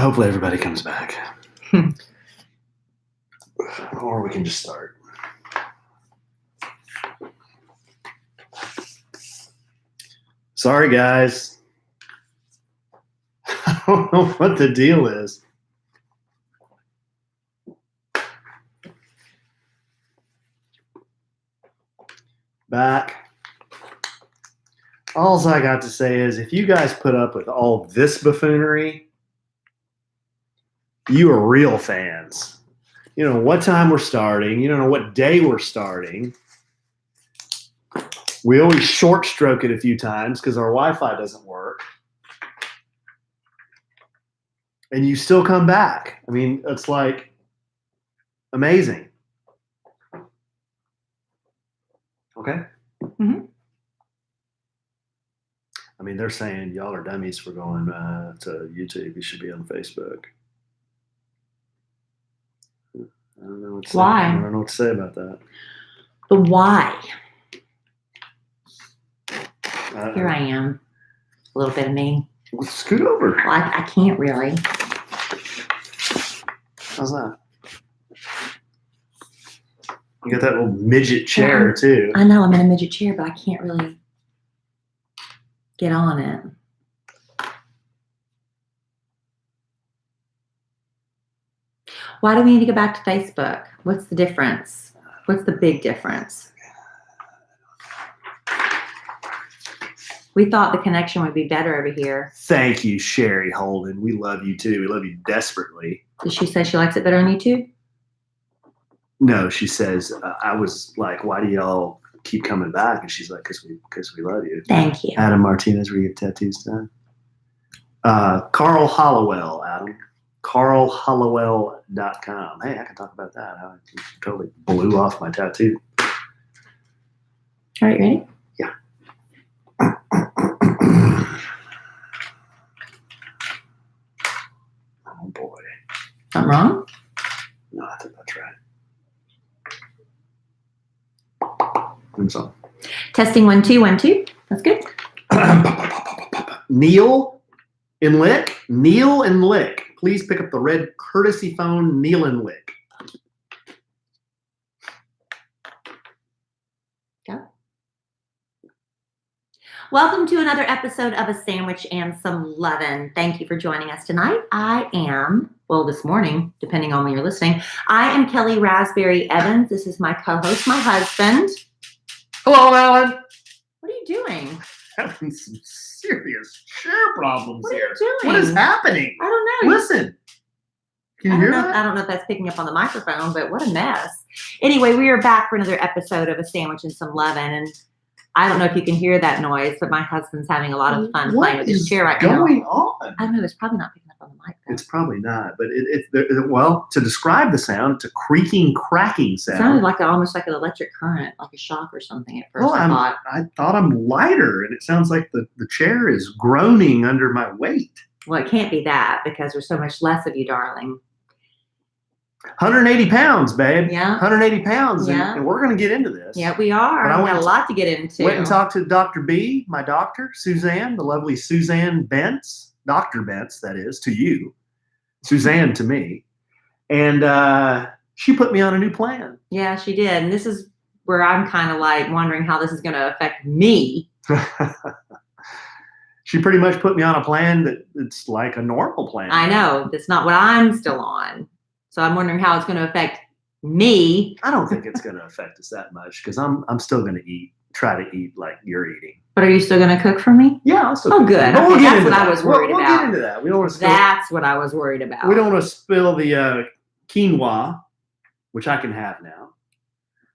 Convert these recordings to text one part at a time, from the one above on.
Hopefully everybody comes back. Or we can just start. Sorry, guys. I don't know what the deal is. Back. All I got to say is if you guys put up with all this buffoonery, you are real fans. You know what time we're starting. You don't know what day we're starting. We always short stroke it a few times because our Wi-Fi doesn't work. And you still come back. I mean, it's like amazing. Okay? Mm-hmm. I mean, they're saying y'all are dummies for going to YouTube. You should be on Facebook. I don't know what to say. Why? I don't know what to say about that. But why? Here I am. A little bit of me. Well, scoot over. Well, I can't really. How's that? You got that little midget chair, too. I know, I'm in a midget chair, but I can't really get on it. Why do we need to go back to Facebook? What's the difference? What's the big difference? We thought the connection would be better over here. Thank you, Sherry Holden. We love you, too. We love you desperately. Did she say she likes it better on YouTube? No, she says, I was like, why do y'all keep coming back? And she's like, because we love you. Thank you. Adam Martinez, where you get tattoos done. Carl Hollowell, Adam. CarlHollowell.com. Hey, I can talk about that. I totally blew off my tattoo. All right, ready? Yeah. Oh, boy. Something wrong? No, I think that's right. And so. Testing 1 2 1 2. That's good. Neil and Lick. Neil and Lick. Please pick up the red courtesy phone, Neil and Lick. Go. Welcome to another episode of A Sandwich and Some Lovin'. Thank you for joining us tonight. I am, well, this morning, depending on when you're listening, I am Kellie Rasberry Evans. This is my co-host, my husband. Hello, Alan. What are you doing? Having some serious chair problems What are here. you doing? What is happening? I don't know. Listen. Can you hear that? I don't know if that's picking up on the microphone, but what a mess. Anyway, we are back for another episode of A Sandwich and Some Lovin', and I don't know if you can hear that noise, but my husband's having a lot of fun playing with his chair right now. What's going on? I don't know. It's probably not picking up on the mic. It's probably not, but well, to describe the sound, it's a creaking, cracking sound. It sounded like almost like an electric current, like a shock or something at first. Well, I thought I'm lighter, and it sounds like the chair is groaning under my weight. Well, it can't be that because there's so much less of you, darling. 180 pounds, babe. Yeah. 180 pounds, Yeah. and we're going to get into this. Yeah, we are. But We got a lot to get into. Went and talked to Dr. B, my doctor, Suzanne, the lovely Suzanne Bentz, Dr. Bentz, that is, to you. Suzanne to me. And she put me on a new plan. Yeah, she did. And this is where I'm kind of like wondering how this is going to affect me. She pretty much put me on a plan it's like a normal plan. I know. That's not what I'm still on. So I'm wondering how it's going to affect me. I don't think it's going to affect us that much because I'm still going to try to eat like you're eating. But are you still going to cook for me? Yeah, I'll still Oh, cook. good. But Okay, that's what I was worried We'll about. get into that. We don't want to spill. That's what I was worried about. We don't want to spill the quinoa, which I can have now.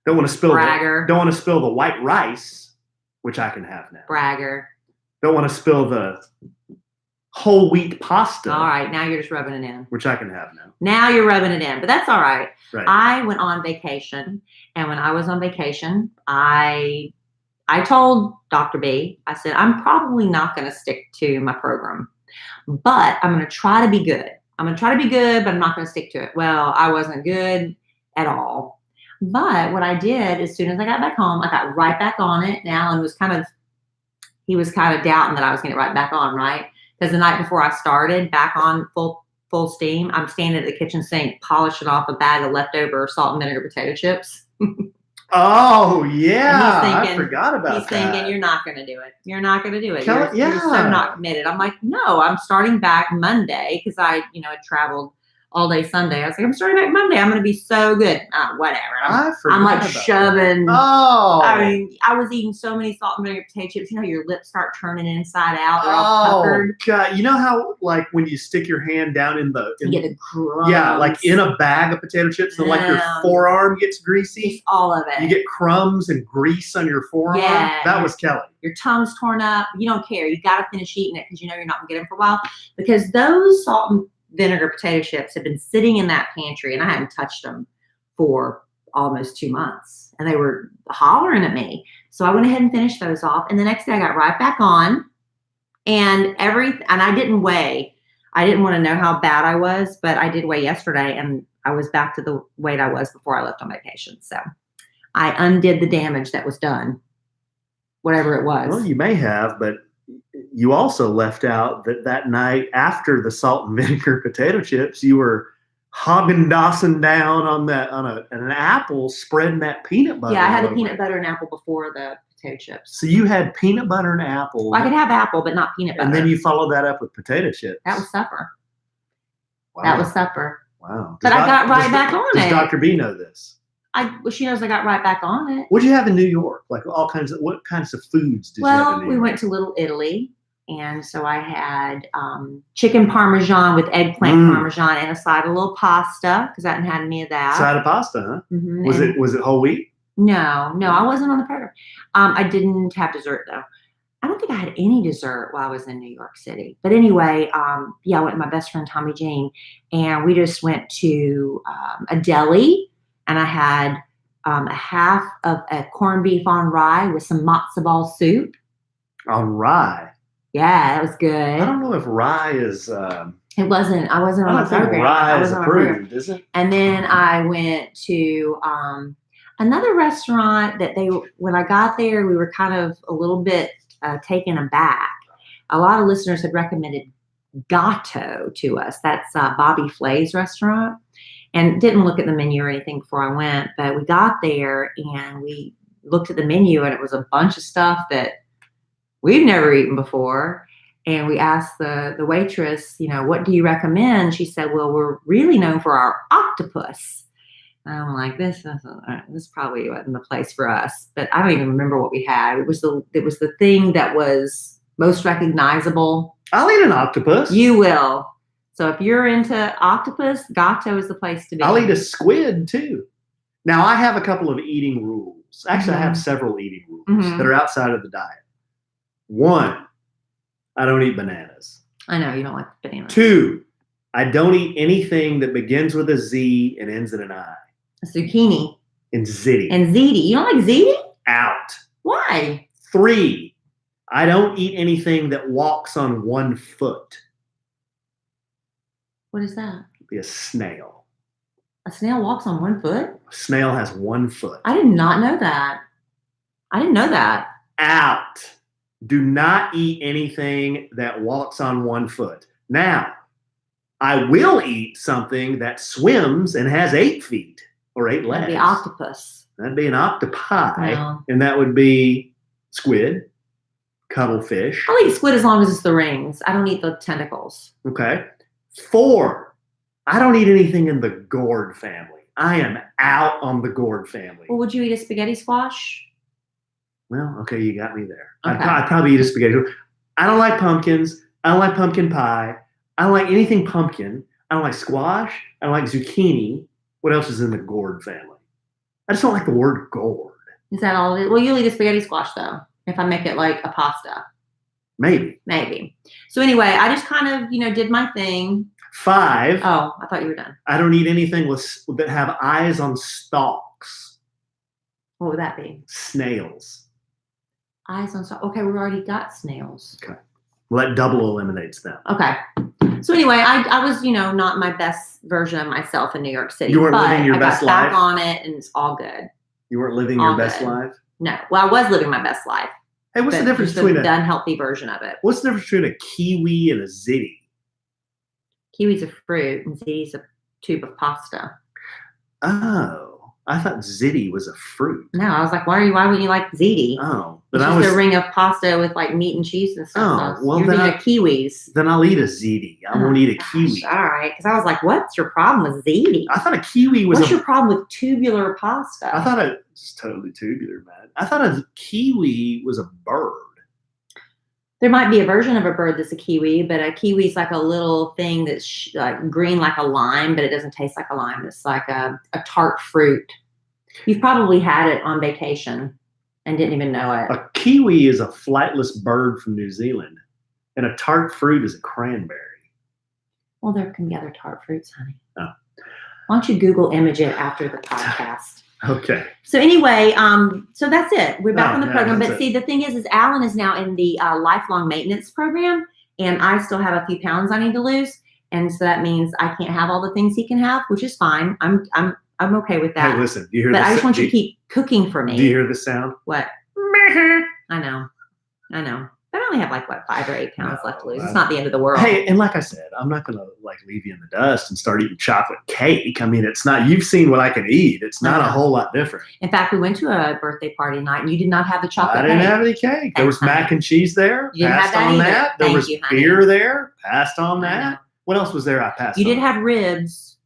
Don't want to spill. Bragger. Don't want to spill the white rice, which I can have now. Bragger. Don't want to spill the whole wheat pasta. All right, now you're just rubbing it in. Which I can have now. Now you're rubbing it in, but that's all right. Right. I went on vacation, and when I was on vacation, I told Dr. B, I said, I'm probably not going to stick to my program, but I'm going to try to be good. I'm going to try to be good, but I'm not going to stick to it. Well, I wasn't good at all. But what I did, as soon as I got back home, I got right back on it. And Alan was kind of doubting that I was going to get right back on, right? Because the night before I started back on full full steam, I'm standing at the kitchen sink polishing off a bag of leftover salt and vinegar potato chips. Oh yeah, And he's thinking, I forgot about he's thinking, that. you're not going to do it. You're not going to do it. Kelly, You're so yeah. not committed. I'm like, no, I'm starting back Monday because I, had traveled all day Sunday. I was like, I'm starting back Monday. I'm going to be so good. Whatever. I'm like shoving. Oh. I mean, I was eating so many salt and vinegar potato chips. Your lips start turning inside out. They're all puckered. God. You know how, like, when you stick your hand down in the... you get the crumbs. Yeah, like in a bag of potato chips, and like your forearm gets greasy. Just all of it. You get crumbs and grease on your forearm. Yeah. That was Kelly. Your tongue's torn up. You don't care. You got to finish eating it because you're not going to get them for a while. Because those salt and vinegar potato chips have been sitting in that pantry, and I hadn't touched them for almost 2 months, and they were hollering at me. So I went ahead and finished those off, and the next day I got right back on, and I didn't weigh. I didn't want to know how bad I was, but I did weigh yesterday, and I was back to the weight I was before I left on vacation. So I undid the damage that was done, whatever it was. Well, you may have, but you also left out that night after the salt and vinegar potato chips, you were Haagen-Dazsing down on an apple, spreading that peanut butter. Yeah, I had the peanut butter and apple before the potato chips. So you had peanut butter and apple. Well, I could have apple, but not peanut butter. And then you followed that up with potato chips. That was supper. Wow. That was supper. Wow. But I got right back on it. Does Dr. B know this? Well, she knows I got right back on it. What did you have in New York? Like what kinds of foods did you have in New York? Well, we went to Little Italy, and so I had chicken parmesan with eggplant parmesan and a side of little pasta because I hadn't had any of that. Side of pasta, huh? Mm-hmm. Was it whole wheat? No, I wasn't on the program. I didn't have dessert though. I don't think I had any dessert while I was in New York City. But anyway, I went with my best friend Tommy Jean, and we just went to a deli. And I had a half of a corned beef on rye with some matzo ball soup. On rye? Yeah, that was good. I don't know if rye is... It wasn't. I wasn't on the program. Rye is approved, is it? And then I went to another restaurant that when I got there, we were kind of a little bit taken aback. A lot of listeners had recommended Gato to us. That's Bobby Flay's restaurant. And didn't look at the menu or anything before I went, but we got there and we looked at the menu, and it was a bunch of stuff that we'd never eaten before. And we asked the waitress, what do you recommend? She said, well, we're really known for our octopus. And I'm like, this probably wasn't the place for us. But I don't even remember what we had. It was the thing that was most recognizable. I'll eat an octopus. You will. So if you're into octopus, Gato is the place to be. I'll eat a squid too. Now I have a couple of eating rules. Actually, I have several eating rules that are outside of the diet. 1, I don't eat bananas. I know you don't like bananas. 2, I don't eat anything that begins with a Z and ends in an I. A zucchini. And ziti. And ziti. You don't like ziti? Out. Why? 3, I don't eat anything that walks on one foot. What is that? Be a snail. A snail walks on one foot? A snail has one foot. I did not know that. I didn't know that. Out. Do not eat anything that walks on one foot. Now, I will eat something that swims and has 8 feet or 8 legs. That'd be octopus. That'd be an octopi. No. And that would be squid, cuttlefish. I'll eat squid as long as it's the rings. I don't eat the tentacles. Okay. 4, I don't eat anything in the gourd family. I am out on the gourd family. Well, would you eat a spaghetti squash? Well, okay, you got me there. Okay. I'd probably eat a spaghetti. I don't like pumpkins. I don't like pumpkin pie. I don't like anything pumpkin. I don't like squash. I don't like zucchini. What else is in the gourd family? I just don't like the word gourd. Is that all of it? Well, you'll eat a spaghetti squash, though, if I make it like a pasta. Maybe. So anyway, I just kind of, did my thing. 5. Oh, I thought you were done. I don't eat anything that have eyes on stalks. What would that be? Snails. Eyes on stalks. Okay, we've already got snails. Okay. Well, that double eliminates them. Okay. So anyway, I was, not my best version of myself in New York City. You weren't living your best life? I got back on it, and it's all good. You weren't living your best life? No. Well, I was living my best life. Hey, what's the difference between the unhealthy version of it? What's the difference between a kiwi and a ziti? Kiwi's a fruit and ziti's a tube of pasta. Oh, I thought ziti was a fruit. No, I was like, why wouldn't you like ziti? Oh, It's but just a ring of pasta with like meat and cheese and stuff. Oh, well, You're then thinking of kiwis. then I'll eat a ziti. I won't eat a kiwi. All right, because I was like, what's your problem with ziti? I thought a kiwi was What's your problem with tubular pasta? I thought it's totally tubular, man. I thought a kiwi was a bird. There might be a version of a bird that's a kiwi, but a kiwi is like a little thing that's like green like a lime, but it doesn't taste like a lime. It's like a tart fruit. You've probably had it on vacation and didn't even know it. A kiwi is a flightless bird from New Zealand, and a tart fruit is a cranberry. Well, there can be other tart fruits, honey. Oh. Why don't you Google image it after the podcast? Okay. So anyway, so that's it. We're back on the program. that's But see, the thing is Alan is now in the lifelong maintenance program, and I still have a few pounds I need to lose, and so that means I can't have all the things he can have, which is fine. I'm okay with that. Hey, listen. Do you hear? But I just want you to keep cooking for me. Do you hear the sound? What? I know. But I only have like 5 or 8 pounds left to lose. It's not the end of the world. Hey, and like I said, I'm not gonna like leave you in the dust and start eating chocolate cake. I mean, it's not. You've seen what I can eat. It's not a whole lot different. In fact, we went to a birthday party night, and you did not have the chocolate. I didn't cake. have any cake. There was mac and cheese there. You didn't have Passed that on either. that. There Thank was you, honey. beer there. Passed on I that. know. What else was there? I passed. You on? did have ribs.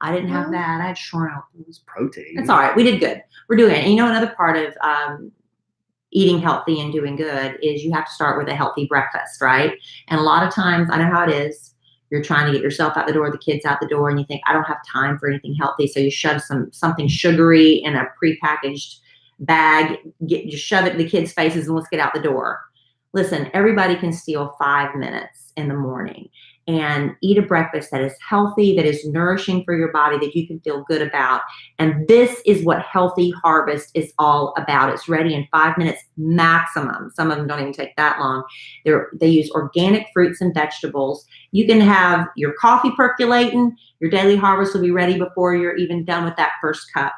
I didn't have Well, that. I had shrimp. It was protein. It's all right. We did good. We're doing it. And you know, another part of eating healthy and doing good is you have to start with a healthy breakfast, right? And a lot of times, I know how it is. You're trying to get yourself out the door, the kids out the door, and you think, I don't have time for anything healthy. So you shove something sugary in a prepackaged bag, just shove it in the kids' faces, and let's get out the door. Listen, everybody can steal 5 minutes in the morning and eat a breakfast that is healthy, that is nourishing for your body, that you can feel good about. And this is what Healthy Harvest is all about. It's ready in 5 minutes maximum. Some of them don't even take that long. They use organic fruits and vegetables. You can have your coffee percolating. Your Daily Harvest will be ready before you're even done with that first cup.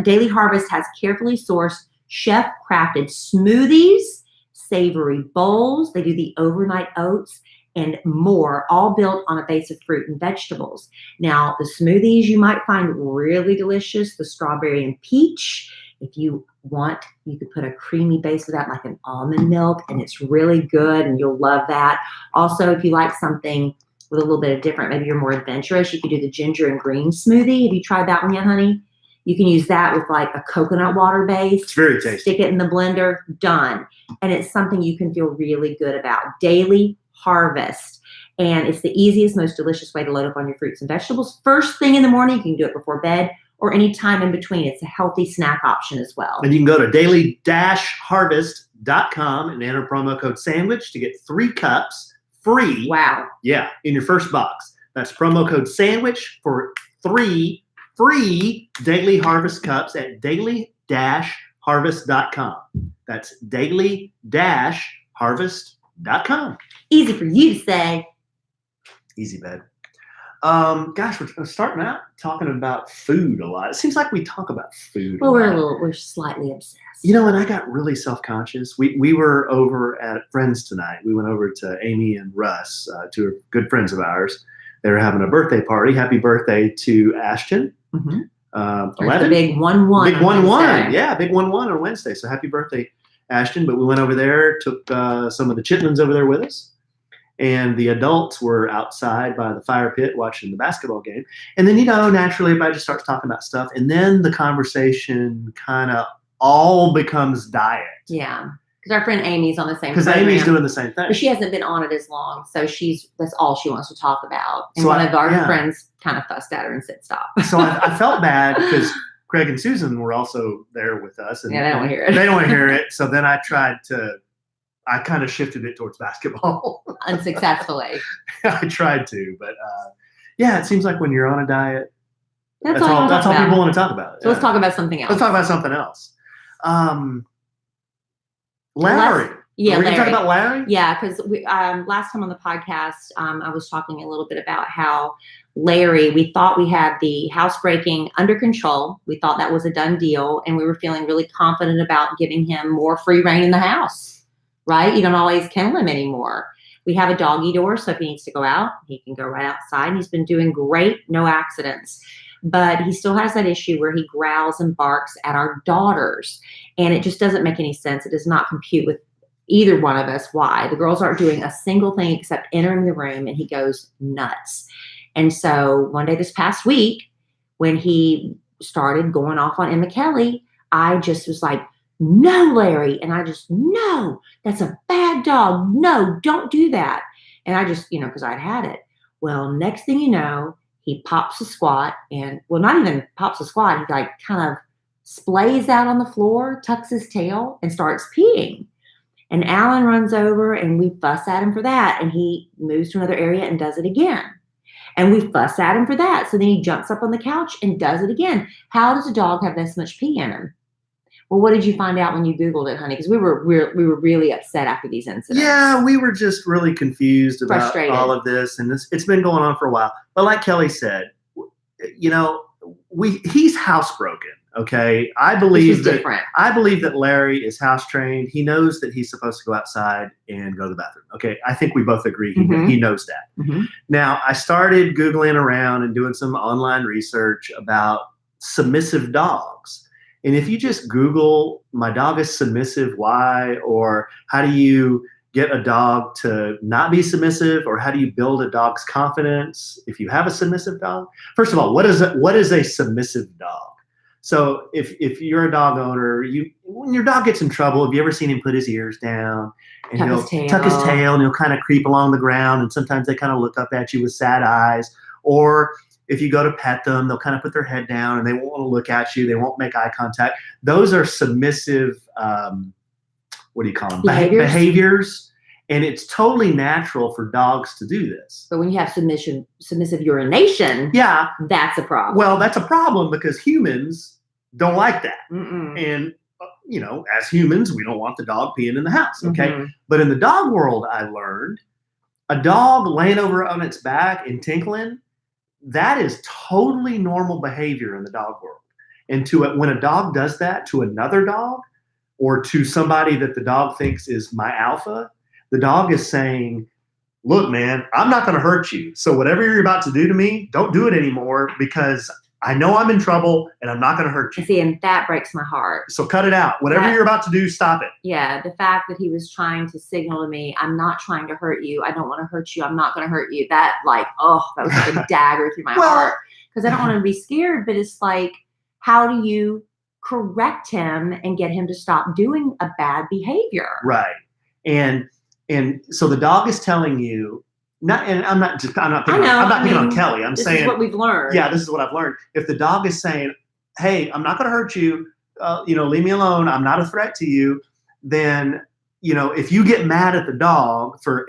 Daily Harvest has carefully sourced, chef-crafted smoothies, savory bowls. They do the overnight oats, and more, all built on a base of fruit and vegetables. Now, the smoothies you might find really delicious, the strawberry and peach. If you want, you could put a creamy base of that, like an almond milk, and it's really good, and you'll love that. Also, if you like something with a little bit of different, maybe you're more adventurous, you could do the ginger and green smoothie. Have you tried that one yet, honey? You can use that with like a coconut water base. It's very tasty. Stick it in the blender, done. And it's something you can feel really good about. Daily Harvest. And it's the easiest, most delicious way to load up on your fruits and vegetables. First thing in the morning, you can do it before bed or any time in between. It's a healthy snack option as well. And you can go to daily-harvest.com and enter promo code SANDWICH to get 3 cups free. Wow. Yeah, in your first box. That's promo code SANDWICH for 3 free Daily Harvest cups at daily-harvest.com. That's daily-harvest.com. Easy for you to say. Easy, bed. Gosh, we're starting out talking about food a lot. It seems like we talk about food. Well, a lot. we're slightly obsessed. You know, and I got really self-conscious. We were over at friends tonight. We went over to Amy and Russ, two good friends of ours. They were having a birthday party. Happy birthday to Ashton. Mm-hmm. 11. Big 1-1. Big 1-1. Yeah, big 1-1 on Wednesday. So happy birthday, Ashton. But we went over there, took some of the chitlins over there with us. And the adults were outside by the fire pit watching the basketball game. And then, you know, naturally everybody just starts talking about stuff. And then the conversation kind of all becomes diet. Yeah. Because our friend Amy's on the same Because program. Amy's doing the same thing. But she hasn't been on it as long. So that's all she wants to talk about. And So one of our yeah. friends kind of fussed at her and said, stop. So I felt bad because Craig and Susan were also there with us. And Yeah, they don't want to hear it. They don't want to hear it. So then I kind of shifted it towards basketball. Unsuccessfully. I tried to, but yeah, it seems like when you're on a diet, That's all people want to talk about. So let's talk about something else. Let's talk about something else. Larry. Yeah, Are we going to talk Larry. about Larry? Yeah, because last time on the podcast, I was talking a little bit about how Larry, we thought we had the housebreaking under control. We thought that was a done deal, and we were feeling really confident about giving him more free reign in the house, right? You don't always kennel him anymore. We have a doggy door, so if he needs to go out, he can go right outside. And he's been doing great, no accidents. But he still has that issue where he growls and barks at our daughters. And it just doesn't make any sense. It does not compute with either one of us why. The girls aren't doing a single thing except entering the room, and he goes nuts. And so one day this past week, when he started going off on Emma Kelly, I just was like, no, Larry. And I just, no, that's a bad dog. No, don't do that. And I just, because I'd had it. Well, next thing you know, he pops a squat and, well, not even pops a squat. He like kind of splays out on the floor, tucks his tail and starts peeing. And Alan runs over and we fuss at him for that. And he moves to another area and does it again. And we fuss at him for that. So then he jumps up on the couch and does it again. How does a dog have this much pee in him? Well, what did you find out when you Googled it, honey? Because we were really upset after these incidents. Yeah, we were just really confused about Frustrated. all of this, and it's been going on for a while. But like Kelly said, he's housebroken. Okay, I believe that Larry is house trained. He knows that he's supposed to go outside and go to the bathroom. Okay, I think we both agree he knows that. Mm-hmm. Now, I started Googling around and doing some online research about submissive dogs. And if you just Google, my dog is submissive, why? Or how do you get a dog to not be submissive? Or how do you build a dog's confidence if you have a submissive dog? First of all, what is a submissive dog? So if you're a dog owner, when your dog gets in trouble, have you ever seen him put his ears down and he'll tuck his tail and he'll kind of creep along the ground, and sometimes they kind of look up at you with sad eyes? Or if you go to pet them, they'll kind of put their head down and they won't want to look at you. They won't make eye contact. Those are submissive, what do you call them? Behaviors. And it's totally natural for dogs to do this. But when you have submissive urination, yeah, that's a problem. Well, that's a problem because humans don't like that. Mm-mm. And, as humans, we don't want the dog peeing in the house. Okay. Mm-hmm. But in the dog world, I learned a dog laying over on its back and tinkling, that is totally normal behavior in the dog world. And when a dog does that to another dog or to somebody that the dog thinks is my alpha, the dog is saying, look, man, I'm not going to hurt you. So whatever you're about to do to me, don't do it anymore because I know I'm in trouble and I'm not going to hurt you. See, and that breaks my heart. So cut it out. Whatever you're about to do, stop it. Yeah, the fact that he was trying to signal to me, I'm not trying to hurt you. I don't want to hurt you. I'm not going to hurt you. That that was like a dagger through my heart. Because I don't want to be scared, but it's like, how do you correct him and get him to stop doing a bad behavior? Right. And so the dog is telling you, I'm not picking on Kelly. I'm saying this is what we've learned. Yeah, this is what I've learned. If the dog is saying, hey, I'm not going to hurt you, leave me alone, I'm not a threat to you, then, if you get mad at the dog for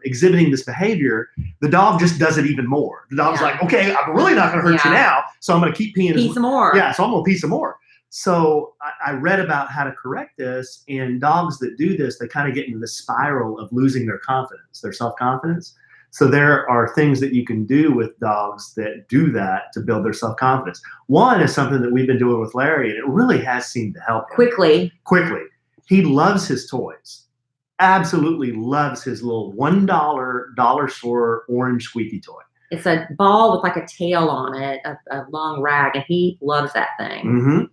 exhibiting this behavior, the dog just does it even more. The dog's like, okay, I'm really not going to hurt you now, so I'm going to keep peeing. Pee some more. Yeah, so I'm going to pee some more. So I read about how to correct this, and dogs that do this, they kind of get into the spiral of losing their confidence, their self-confidence. So there are things that you can do with dogs that do that to build their self-confidence. One is something that we've been doing with Larry, and it really has seemed to help him. Quickly. He loves his toys. Absolutely loves his little $1 dollar store orange squeaky toy. It's a ball with like a tail on it, a long rag, and he loves that thing. Mm-hmm.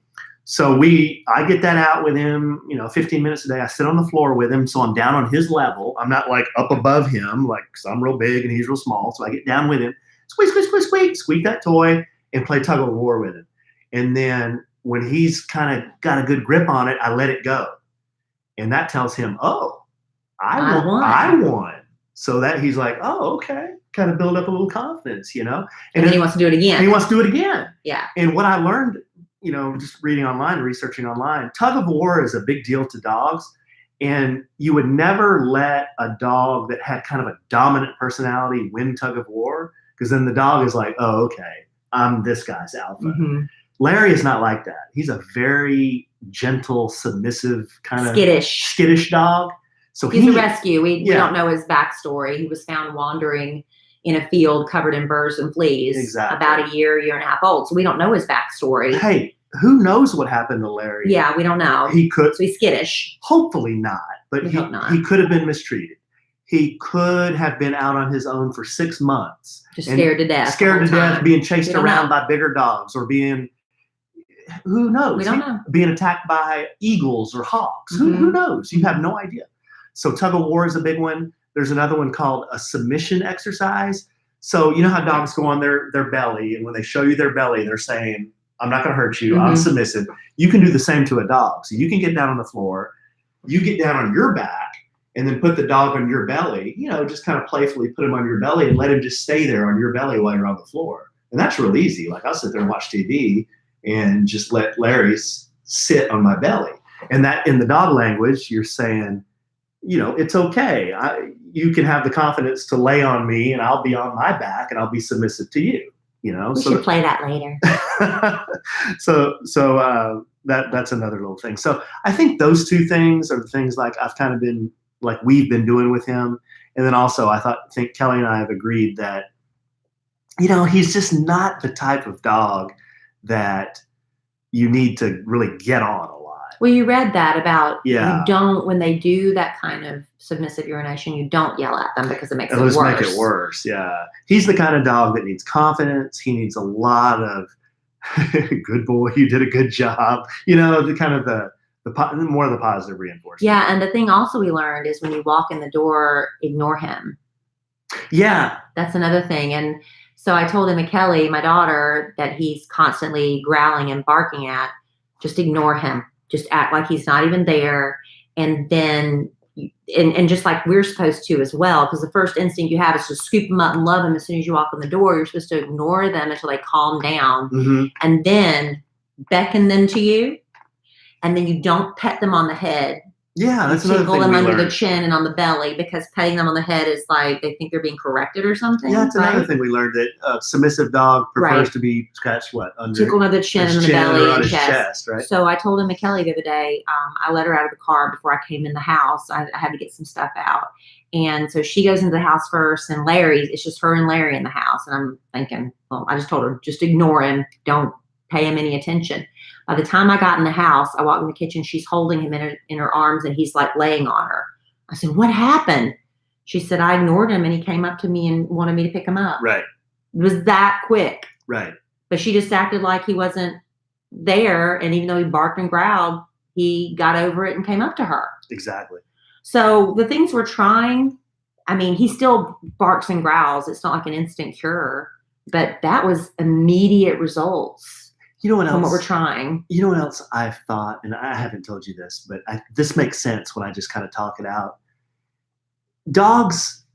So I get that out with him, 15 minutes a day. I sit on the floor with him, so I'm down on his level. I'm not like up above him, because I'm real big and he's real small. So I get down with him, squeak that toy, and play tug of war with him. And then when he's kind of got a good grip on it, I let it go. And that tells him, oh, I won. So that he's like, oh, okay. Kind of build up a little confidence, And then he wants to do it again. Yeah. And what I learned, just reading online, researching online, tug of war is a big deal to dogs. And you would never let a dog that had kind of a dominant personality win tug of war, because then the dog is like, oh, okay, I'm this guy's alpha. Mm-hmm. Larry is not like that. He's a very gentle, submissive, kind of skittish dog. So he's a rescue. We don't know his backstory. He was found wandering in a field covered in burrs and fleas, about a year and a half old. So we don't know his backstory. Hey, who knows what happened to Larry? Yeah, we don't know. He could. So he's skittish. Hopefully not, but he could have been mistreated. he could have been out on his own for 6 months. Just scared to death. Scared to death, being chased around know. by bigger dogs, or being, who knows? We don't know. Being attacked by eagles or hawks. Who knows? You have no idea. So tug of war is a big one. There's another one called a submission exercise. So you know how dogs go on their belly, and when they show you their belly, they're saying, I'm not going to hurt you. I'm submissive. You can do the same to a dog. So you can get down on the floor, you get down on your back, and then put the dog on your belly, just kind of playfully put him on your belly and let him just stay there on your belly while you're on the floor. And that's real easy. Like, I'll sit there and watch TV and just let Larry sit on my belly. And that, in the dog language, you're saying, it's okay. You can have the confidence to lay on me, and I'll be on my back, and I'll be submissive to you. We should play that later. So that's another little thing. So I think those two things are the things we've been doing with him. And then also I think Kelly and I have agreed that, he's just not the type of dog that you need to really get on a lot. Well, you read that about, you don't, when they do that kind of submissive urination, you don't yell at them because it makes it worse. It'll just make it worse, yeah. He's the kind of dog that needs confidence. He needs a lot of, good boy, you did a good job. The kind of the more of the positive reinforcement. Yeah, and the thing also we learned is when you walk in the door, ignore him. Yeah. That's another thing. And so I told him, Kelly, my daughter, that he's constantly growling and barking at, just ignore him. Just act like he's not even there. And then, and just like we're supposed to as well, because the first instinct you have is to scoop them up and love them as soon as you walk in the door. You're supposed to ignore them until they calm down and then beckon them to you. And then you don't pet them on the head. Yeah, that's another thing. Tickle them under the chin and on the belly, because petting them on the head is like they think they're being corrected or something. Yeah, that's another thing we learned, that a submissive dog prefers to be scratched under tickle under the chin and the belly or on and his chest. chest, right? So I told him, Kelly, the other day, I let her out of the car before I came in the house. I had to get some stuff out. And so she goes into the house first, and it's just her and Larry in the house. And I'm thinking, well, I just told her, just ignore him. Don't pay him any attention. By the time I got in the house, I walked in the kitchen. She's holding him in her arms, and he's like laying on her. I said, what happened? She said, I ignored him, and he came up to me and wanted me to pick him up. Right. It was that quick. Right. But she just acted like he wasn't there. And even though he barked and growled, he got over it and came up to her. Exactly. So the things we're trying, he still barks and growls. It's not like an instant cure, but that was immediate results. What else? From what we're trying. You know what else I've thought, and I haven't told you this, but this makes sense when I just kind of talk it out. Dogs,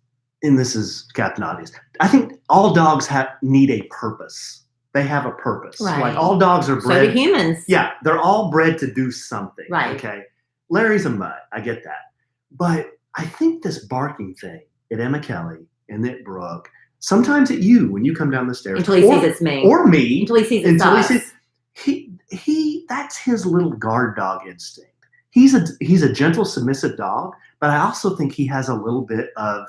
and this is Captain Obvious, I think all dogs need a purpose. They have a purpose. Right. Like, all dogs are bred. So do humans. Yeah, they're all bred to do something. Right. Okay. Larry's a mutt. I get that. But I think this barking thing at Emma Kelly and at Brooke, sometimes at you when you come down the stairs. Until he sees it's me. Or me. Until he sees it's us. He that's his little guard dog instinct. He's a gentle, submissive dog, but I also think he has a little bit of,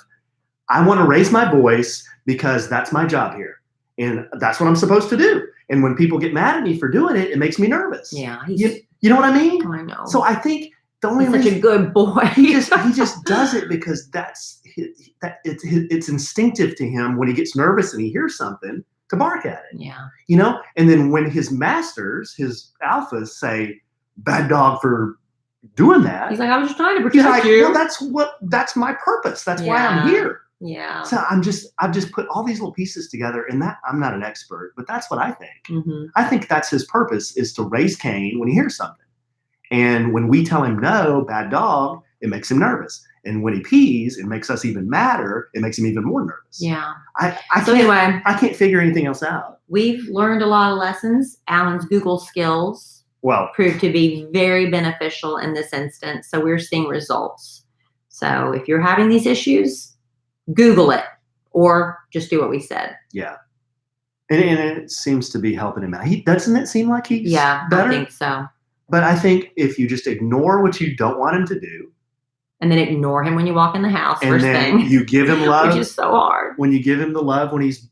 I want to raise my voice because that's my job here. And that's what I'm supposed to do. And when people get mad at me for doing it, it makes me nervous. Yeah. You know what I mean? I know. So I think the only He's such a good boy. he just does it because it's instinctive to him when he gets nervous and he hears something to bark at it. Yeah. And then when his masters, his alphas, say, bad dog for doing that, he's like, I was just trying to he's protect like, you. well, that's my purpose. That's why I'm here. Yeah. So I've just put all these little pieces together, and that, I'm not an expert, but that's what I think. Mm-hmm. I think that's his purpose, is to raise Cain when he hears something. And when we tell him no, bad dog, it makes him nervous. And when he pees, it makes us even madder. It makes him even more nervous. Yeah. I can't figure anything else out. We've learned a lot of lessons. Alan's Google skills proved to be very beneficial in this instance. So we're seeing results. So if you're having these issues, Google it or just do what we said. Yeah. And it seems to be helping him out. Doesn't it seem like he's better? I think so. But I think if you just ignore what you don't want him to do, and then ignore him when you walk in the house, and first then thing. You give him love. Which is so hard. When you give him the love when he's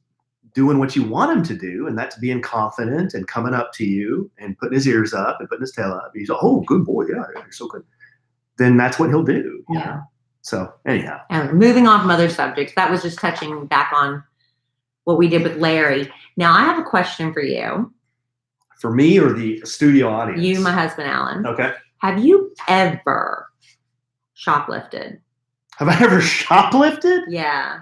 doing what you want him to do, and that's being confident and coming up to you and putting his ears up and putting his tail up. He's, oh, good boy. Yeah, you're so good. Then that's what he'll do. Yeah. So anyhow. And moving on from other subjects, that was just touching back on what we did with Larry. Now I have a question for you. For me or the studio audience? You, my husband, Alan. Okay. Have you ever shoplifted? Have I ever shoplifted? Yeah.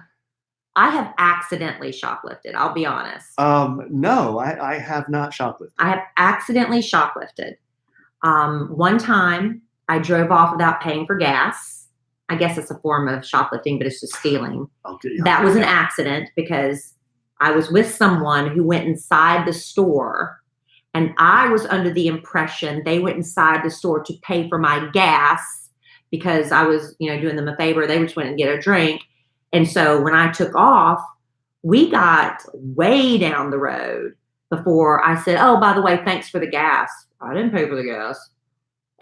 I have accidentally shoplifted. I'll be honest. No, I have not shoplifted. I have accidentally shoplifted. One time I drove off without paying for gas. I guess it's a form of shoplifting, but it's just stealing. Okay. That was an accident because I was with someone who went inside the store, and I was under the impression they went inside the store to pay for my gas because I was, doing them a favor. They just went and get a drink. And so when I took off, we got way down the road before I said, oh, by the way, thanks for the gas. I didn't pay for the gas.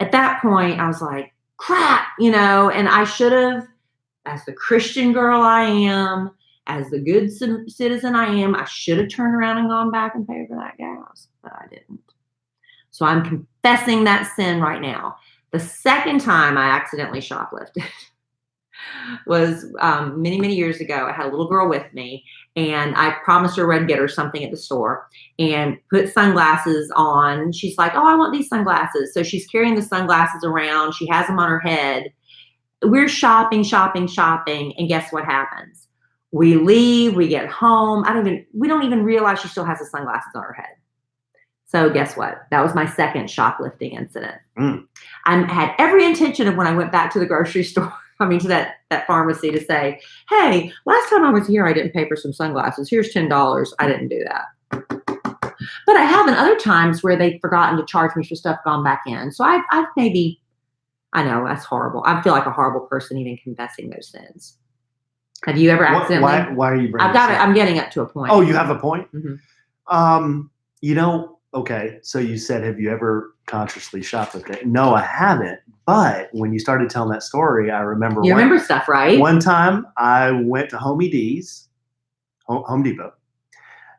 At that point, I was like, crap, and I should have, as the Christian girl I am, as the good citizen I am, I should have turned around and gone back and paid for that gas, but I didn't. So I'm confessing that sin right now. The second time I accidentally shoplifted was many, many years ago. I had a little girl with me, and I promised her I'd get her something at the store and put sunglasses on. She's like, oh, I want these sunglasses. So she's carrying the sunglasses around. She has them on her head. We're shopping. And guess what happens? We leave, we get home. We don't even realize she still has the sunglasses on her head. So guess what? That was my second shoplifting incident. I had every intention of when I went back to the grocery store, to that pharmacy, to say, hey, last time I was here, I didn't pay for some sunglasses. Here's $10. I didn't do that. But I have in other times where they've forgotten to charge me for stuff, gone back in. So I've maybe, I know that's horrible. I feel like a horrible person even confessing those sins. Have you ever accidentally? Why are you bringing this up? I'm getting up to a point. Oh, you have a point? Mm-hmm. Okay. So you said, have you ever consciously shoplifted? No, I haven't. But when you started telling that story, I remember. You remember stuff, right? One time I went to Home Depot,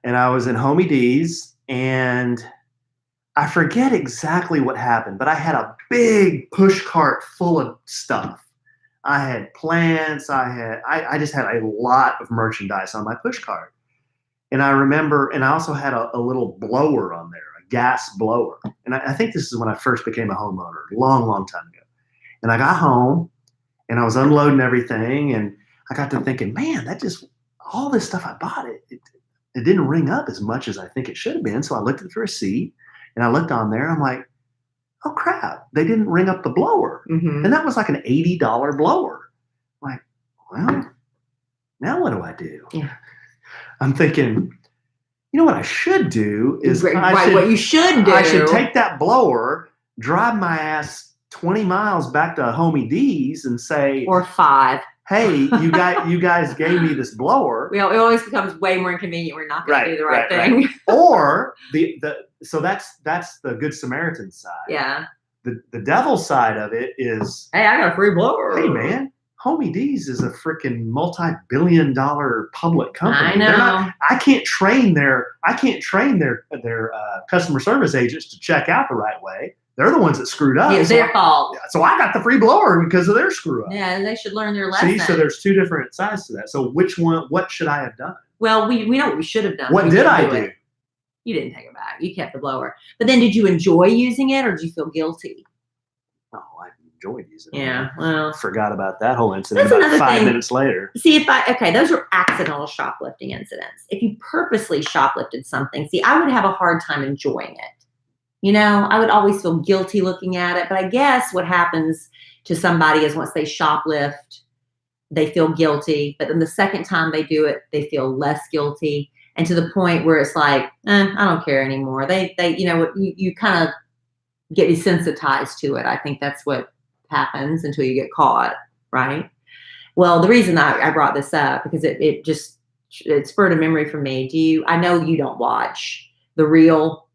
and I was in Home D's, and I forget exactly what happened, but I had a big push cart full of stuff. I had plants. I just had a lot of merchandise on my push cart. And I remember, and I also had a little blower on there, a gas blower. And I think this is when I first became a homeowner, long, long time ago. And I got home, and I was unloading everything, and I got to thinking, man, all this stuff I bought, it didn't ring up as much as I think it should have been. So I looked at the receipt, and I looked on there, and I'm like, oh crap, they didn't ring up the blower. Mm-hmm. And that was like an $80 blower. I'm like, well, now what do I do? Yeah. I'm thinking, what I should do is what you should do. I should take that blower, drive my ass 20 miles back to Home D's and say, or 5. Hey, you guys gave me this blower. It always becomes way more inconvenient. We're not going to do the right thing. Right. Or so that's the Good Samaritan side. Yeah. The devil side of it is, hey, I got a free blower. Hey man, Home D's is a freaking multi-billion-dollar public company. I know. I can't train their customer service agents to check out the right way. They're the ones that screwed up. It's their fault. So I got the free blower because of their screw up. Yeah, they should learn their lesson. See, so there's two different sides to that. So what should I have done? Well, we know what we should have done. What did I do? You didn't take it back. You kept the blower. But then did you enjoy using it, or did you feel guilty? Oh, I enjoyed using it. Yeah, well. Forgot about that whole incident That's about 5 thing. minutes later. See, those are accidental shoplifting incidents. If you purposely shoplifted something, I would have a hard time enjoying it. I would always feel guilty looking at it. But I guess what happens to somebody is once they shoplift, they feel guilty. But then the second time they do it, they feel less guilty. And to the point where it's like, I don't care anymore. You kind of get desensitized to it. I think that's what happens until you get caught, right? Well, the reason I brought this up, because it spurred a memory for me. I know you don't watch The Real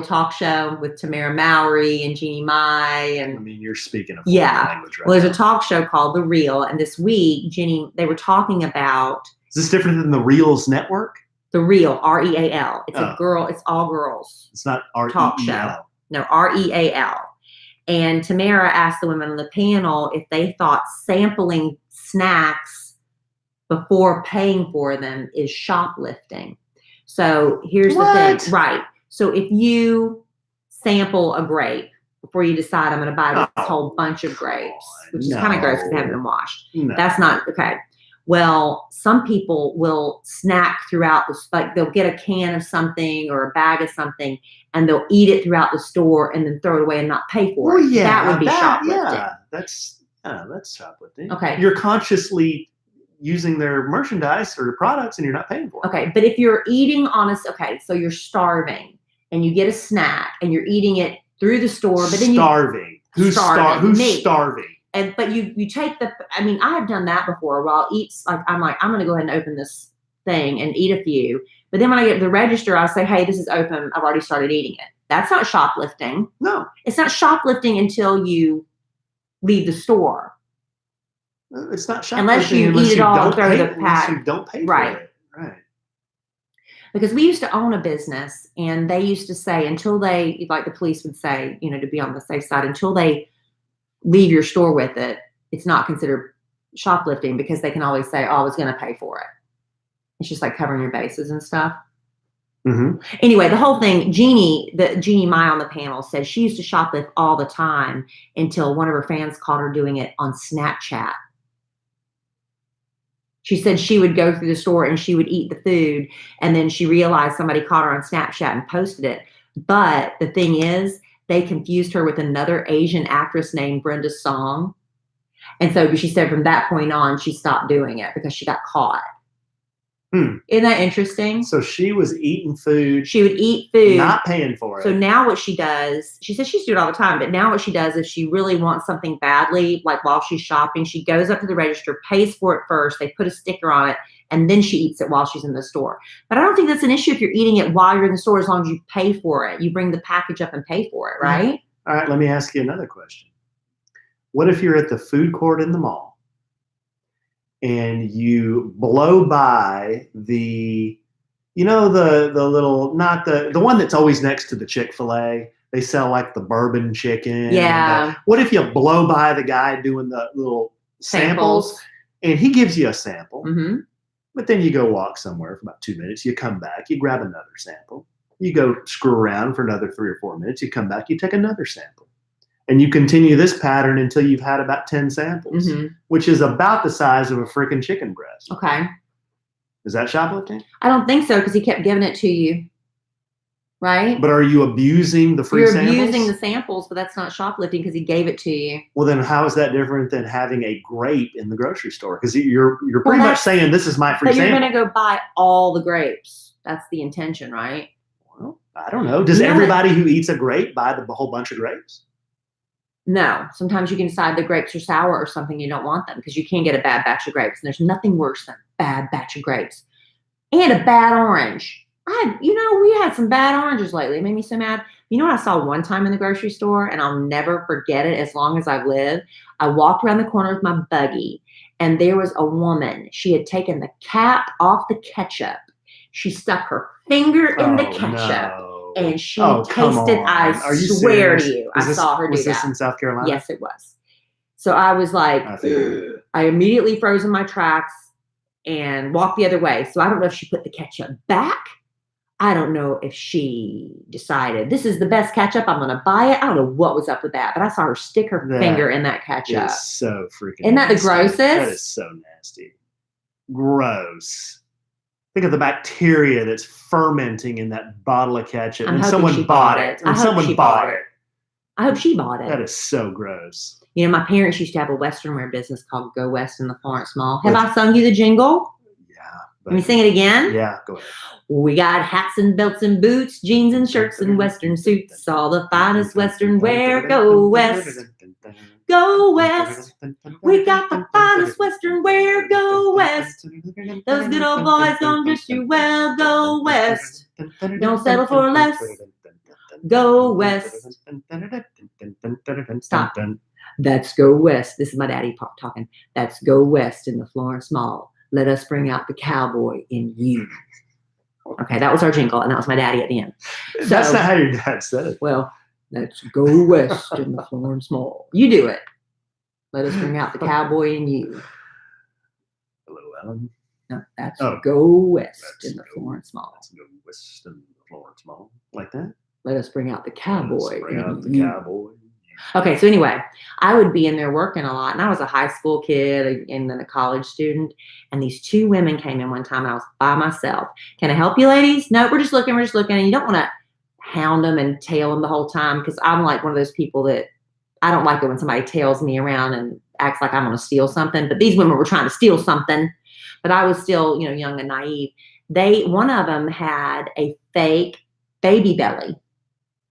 talk show with Tamara Mowry and Jeannie Mai. And you're speaking of Well, language right there's now. a talk show called The Real. And this week, they were talking about. Is this different than the Reels Network? The Real, REAL. It's a girl. It's all girls. It's not REAL. Talk show. No, REAL. And Tamara asked the women on the panel if they thought sampling snacks before paying for them is shoplifting. So here's the thing, right? So if you sample a grape before you decide I'm going to buy this whole bunch of grapes, which is kind of gross because they haven't been washed. No. That's not okay. Well, some people will snack throughout like they'll get a can of something or a bag of something and they'll eat it throughout the store and then throw it away and not pay for it. Yeah, that would be shoplifting. Yeah, that's shoplifting. Okay. You're consciously using their merchandise or products and you're not paying for it. Okay, but if you're eating so you're starving and you get a snack and you're eating it through the store, but then Who's starving? But you take I have done that before where I'll eat, I'm going to go ahead and open this thing and eat a few. But then when I get to the register, I'll say, hey, this is open. I've already started eating it. That's not shoplifting. No. It's not shoplifting until you leave the store. It's not shoplifting unless you eat it all and throw the pack. Unless you don't pay right. for it. Right. Because we used to own a business and they used to say until they, like the police would say, to be on the safe side, until they leave your store with it, it's not considered shoplifting because they can always say, oh, I was going to pay for it. It's just like covering your bases and stuff. Mm-hmm. Anyway, the whole thing, Jeannie Mai on the panel said she used to shoplift all the time until one of her fans caught her doing it on Snapchat. She said she would go through the store and she would eat the food and then she realized somebody caught her on Snapchat and posted it. But the thing is, they confused her with another Asian actress named Brenda Song. And so she said from that point on, she stopped doing it because she got caught. Isn't that interesting? So she was eating food. She would eat food. Not paying for it. So now what she does, she says she used to do it all the time, but now what she does is she really wants something badly, like while she's shopping, she goes up to the register, pays for it first, they put a sticker on it, and then she eats it while she's in the store. But I don't think that's an issue if you're eating it while you're in the store as long as you pay for it. You bring the package up and pay for it, right? All right, let me ask you another question. What if you're at the food court in the mall and you blow by the little, not the one that's always next to the Chick-fil-A. They sell like the bourbon chicken. Yeah. What if you blow by the guy doing the little samples and he gives you a sample, but then you go walk somewhere for about 2 minutes. You come back, you grab another sample. You go screw around for another 3 or 4 minutes. You come back, you take another sample. And you continue this pattern until you've had about 10 samples, which is about the size of a freaking chicken breast. Okay. Is that shoplifting? I don't think so because he kept giving it to you, right? But are you abusing the free samples? You're abusing the samples, but that's not shoplifting because he gave it to you. Well, then how is that different than having a grape in the grocery store? Because you're pretty much saying this is my free sample. But you're going to go buy all the grapes. That's the intention, right? Well, I don't know. Does everybody who eats a grape buy the whole bunch of grapes? No. Sometimes you can decide the grapes are sour or something. You don't want them because you can get a bad batch of grapes. And there's nothing worse than a bad batch of grapes. And a bad orange. We had some bad oranges lately. It made me so mad. You know what I saw one time in the grocery store? And I'll never forget it as long as I've lived. I walked around the corner with my buggy. And there was a woman. She had taken the cap off the ketchup. She stuck her finger in the ketchup. No. And she tasted, I swear to you, I saw her do that. Was this in South Carolina? Yes, it was. So I was like, I immediately froze in my tracks and walked the other way. So I don't know if she put the ketchup back. I don't know if she decided this is the best ketchup. I'm going to buy it. I don't know what was up with that, but I saw her stick her finger in that ketchup. Is so freaking Isn't that nasty. The grossest? That is so nasty. Gross. Think of the bacteria that's fermenting in that bottle of ketchup. And someone bought it. And someone bought it. I hope she bought it. That is so gross. My parents used to have a Western wear business called Go West in the Florence Mall. Have I sung you the jingle? Yeah. Let me sing it again? Yeah, go ahead. We got hats and belts and boots, jeans and shirts and Western suits, all the finest Western wear. Go West. Go West. We got the finest Western wear. Go West. Those good old boys don't dress you well. Go West. Don't settle for less. Go West. Stop. That's Go West. This is my daddy talking. That's Go West in the Florence Mall. Let us bring out the cowboy in you. Okay, that was our jingle, and that was my daddy at the end. That's not how your dad said it. Well, Let's go west in the Florence Mall. You do it. Let us bring out the cowboy in you. Hello, Allen. No, that's Oh. go west Let's in the go- Florence Mall. Let's go west in the Florence Mall. Like that? Let us bring out the Let's cowboy bring in out the you. cowboy. Okay, so anyway, I would be in there working a lot, and I was a high school kid and then a college student. And these two women came in one time, and I was by myself. Can I help you, ladies? No, we're just looking. And you don't want to hound them and tail them the whole time, because I'm like one of those people that I don't like it when somebody tails me around and acts like I'm going to steal something. But these women were trying to steal something, but I was still, young and naive. One of them had a fake baby belly.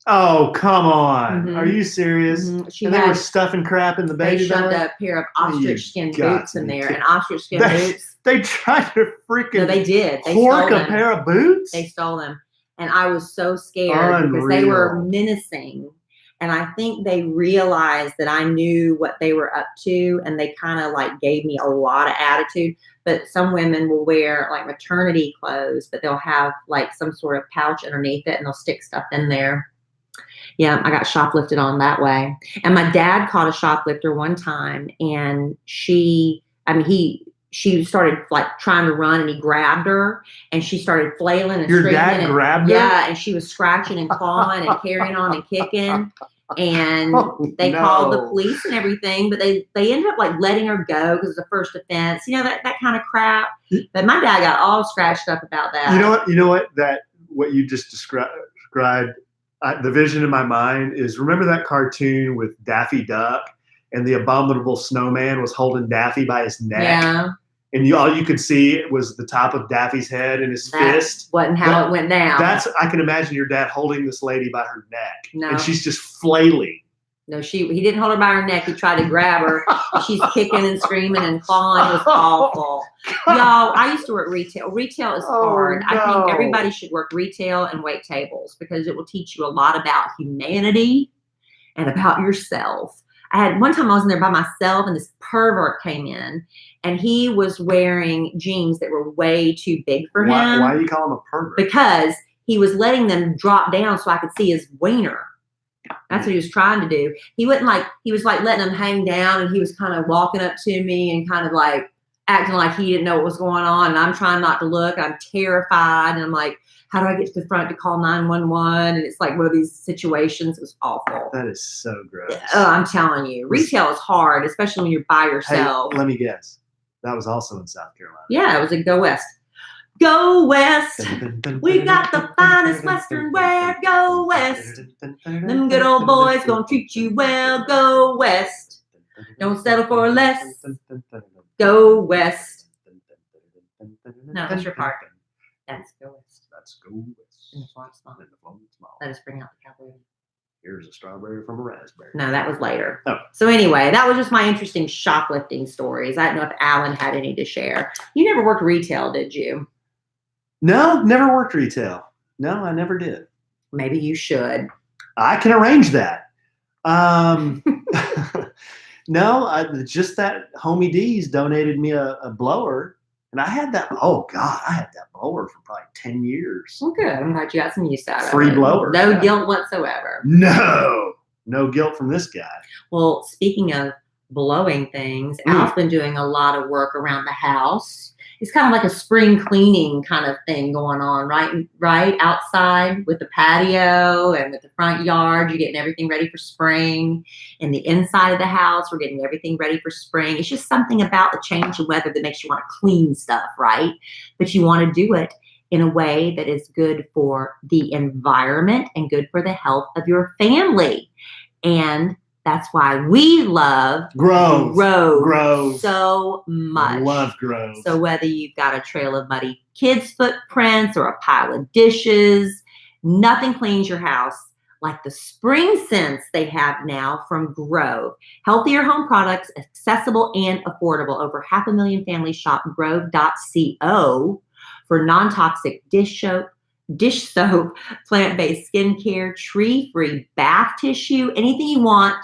Oh, come on. Mhm. Are you serious? She And they had, were stuffing crap in the they baby shoved belly? a pair of ostrich skin got boots in me there, kidding. and ostrich skin They- boots. They tried to freaking No, they did. They cork stole a them. pair of boots? They stole them. And I was so scared because they were Unreal. menacing. And I think they realized that I knew what they were up to, and they kind of like gave me a lot of attitude. But some women will wear like maternity clothes, but they'll have like some sort of pouch underneath it, and they'll stick stuff in there. Yeah, I got shoplifted on that way. And my dad caught a shoplifter one time, and she started like trying to run, and he grabbed her, and she started flailing and Your screaming. dad and, grabbed her? Yeah, and she was scratching and clawing and carrying on and kicking. And Oh, they called the no. police and everything, but they ended up like letting her go because it's a first offense, that kind of crap. But my dad got all scratched up about that. You know what? What you just described. The vision in my mind is, remember that cartoon with Daffy Duck, and the abominable snowman was holding Daffy by his neck, Yeah, and all you could see was the top of Daffy's head and his fist. wasn't how it went down. I can imagine your dad holding this lady by her neck, No. and she's just flailing. No, he didn't hold her by her neck. He tried to grab her. She's kicking and screaming and clawing. It was awful. Y'all, I used to work retail. Retail is hard. I no. think everybody should work retail and wait tables, because it will teach you a lot about humanity and about yourself. One time I was in there by myself, and this pervert came in, and he was wearing jeans that were way too big for him. Why do you call him a pervert? Because he was letting them drop down so I could see his wiener. That's what he was trying to do. He was like letting them hang down, and he was kind of walking up to me and kind of like acting like he didn't know what was going on. And I'm trying not to look. I'm terrified. And I'm like, how do I get to the front to call 911? And it's like one of these situations. It was awful. That is so gross. Oh, I'm telling you, retail is hard, especially when you're by yourself. Hey, let me guess. That was also in South Carolina. Yeah, it was a Go West. Go West. We got the finest Western wear. Go West. Them good old boys gonna treat you well. Go West. Don't settle for less. Go West. No, that's your part. That's Go West. Let's go west. In the Florence Mall. In the Florence Mall. Let us bring out the cowboy. Here's a strawberry from a raspberry. No, that was later. Oh. So anyway, that was just my interesting shoplifting stories. I don't know if Alan had any to share. You never worked retail, did you? No, never worked retail. No, I never did. Maybe you should. I can arrange that. No, just that Homie D's donated me a blower, and I had that. Oh God, I had that blower for probably 10 years. Well, good. I'm glad you got some use out of it. Free blower. No Yeah. guilt whatsoever. No guilt from this guy. Well, speaking of blowing things, Al's been doing a lot of work around the house. It's kind of like a spring cleaning kind of thing going on, right? Outside with the patio and with the front yard, you're getting everything ready for spring. And the inside of the house, we're getting everything ready for spring. It's just something about the change of weather that makes you want to clean stuff, right? But you want to do it in a way that is good for the environment and good for the health of your family. And that's why we love Grove so much. Love Grove. So whether you've got a trail of muddy kids' footprints or a pile of dishes, nothing cleans your house like the spring scents they have now from Grove. Healthier home products, accessible and affordable. Over 500,000 families shop grove.co for non-toxic dish soap, plant-based skincare, tree-free bath tissue, anything you want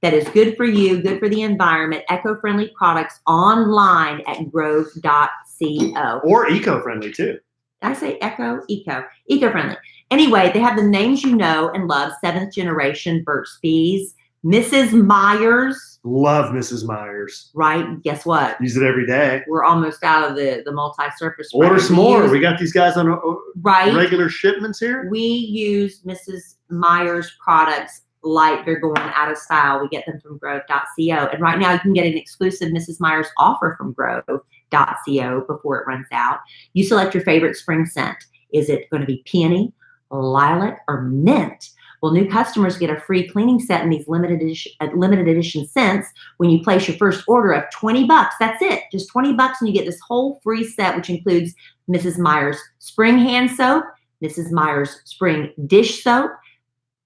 that is good for you, good for the environment, eco-friendly products online at grove.co. Or eco-friendly too. Did I say eco-friendly. Anyway, they have the names you know and love. 7th generation Burt's Bees. Mrs. Myers. Love Mrs. Myers. Right? Guess what? Use it every day. We're almost out of the multi-surface. Order some more. We got these guys on regular shipments here. We use Mrs. Myers products like they're going out of style. We get them from grove.co. And right now you can get an exclusive Mrs. Myers offer from grove.co before it runs out. You select your favorite spring scent. Is it going to be peony, lilac, or mint? Well, new customers get a free cleaning set in these limited edition scents when you place your first order of $20. That's it, just $20, and you get this whole free set, which includes Mrs. Myers Spring Hand Soap, Mrs. Myers Spring Dish Soap,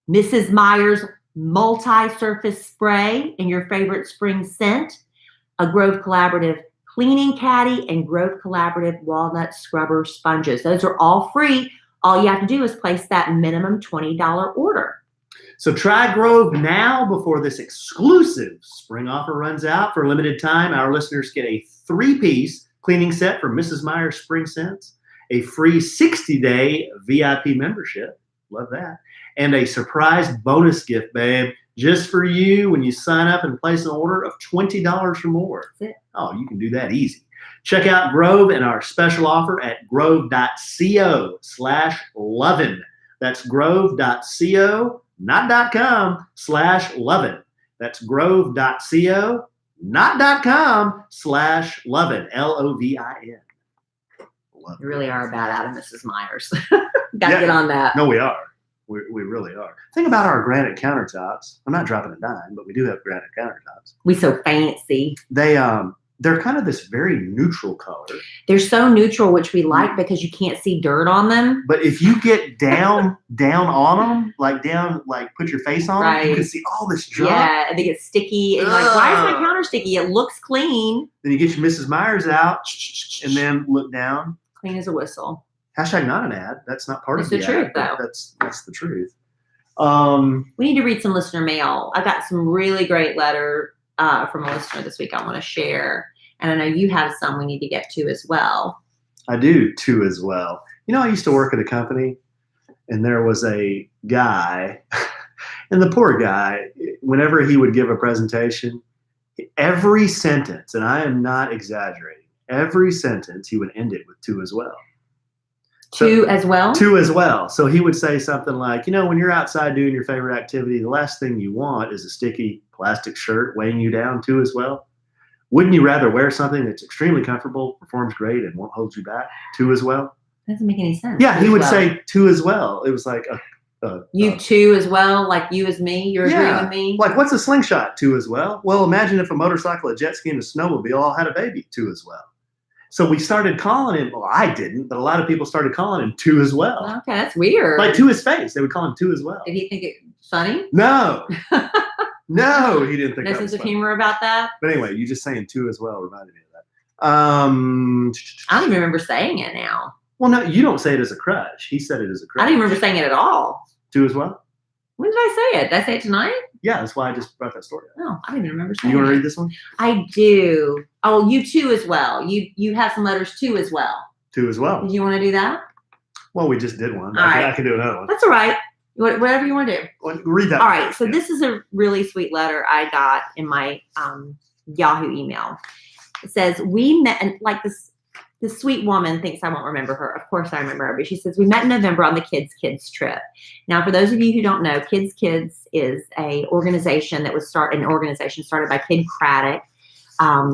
Mrs. Myers Multi-Surface Spray, and your favorite spring scent, a Grove Collaborative Cleaning Caddy, and Grove Collaborative Walnut Scrubber Sponges. Those are all free. All you have to do is place that minimum $20 order. So try Grove now before this exclusive spring offer runs out. For a limited time, our listeners get a 3-piece cleaning set for Mrs. Myers Spring Scents, a free 60-day VIP membership. Love that. And a surprise bonus gift, babe, just for you when you sign up and place an order of $20 or more. That's it. Oh, you can do that easy. Check out Grove and our special offer at grove.co/lovin. That's grove.co, not .com, /lovin. That's grove.co, not .com, /lovin, Lovin. You really are a bad out of Mrs. Myers. Got to get on that. No, we are. We really are. Think about our granite countertops. I'm not dropping a dime, but we do have granite countertops. We so fancy. They're kind of this very neutral color. They're so neutral, which we like because you can't see dirt on them. But if you get down on them, like put your face on them, you can see all this junk. Yeah, and they get sticky. And like, why is my counter sticky? It looks clean. Then you get your Mrs. Myers out and then look down. Clean as a whistle. Hashtag not an ad. That's not part of the truth, though. That's the truth. We need to read some listener mail. I got some really great letter from a listener this week I want to share. And I know you have some we need to get to as well. I do too as well. You know, I used to work at a company and there was a guy and the poor guy, whenever he would give a presentation, every sentence, and I am not exaggerating, every sentence he would end it with "to as well." Two as well? Two as well. So he would say something like, you know, when you're outside doing your favorite activity, the last thing you want is a sticky plastic shirt weighing you down. Two as well. Wouldn't you rather wear something that's extremely comfortable, performs great, and won't hold you back? Two as well. Doesn't make any sense. Yeah, he would say two as well. It was like you two as well, like you as me. You're agreeing with me. Like, what's a slingshot? Two as well. Well, imagine if a motorcycle, a jet ski, and a snowmobile all had a baby. Two as well. So we started calling him. Well, I didn't, but a lot of people started calling him two as well. Okay, that's weird. Like to his face, they would call him two as well. Did he think it funny? No. No, he didn't think no that was sense of funny. humor about that? But anyway, you just saying two as well reminded me of that. I don't even remember saying it now. Well, no, you don't say it as a crush. He said it as a crush. I don't even remember saying it at all. Two as well? When did I say it? Did I say it tonight? Yeah, that's why I just brought that story up. No, I don't even remember saying it. You want to read this one? I do. Oh, you too as well. You have some letters too as well. Two as well. Did you want to do that? Well, we just did one. All right. I can do another one. That's all right. Whatever you want to do. Well, read that. All right. So this is a really sweet letter I got in my Yahoo email. It says, we met, and like this sweet woman thinks I won't remember her. Of course I remember her, but she says, we met in November on the Kids trip. Now, for those of you who don't know, Kids is an organization started by Kid Craddock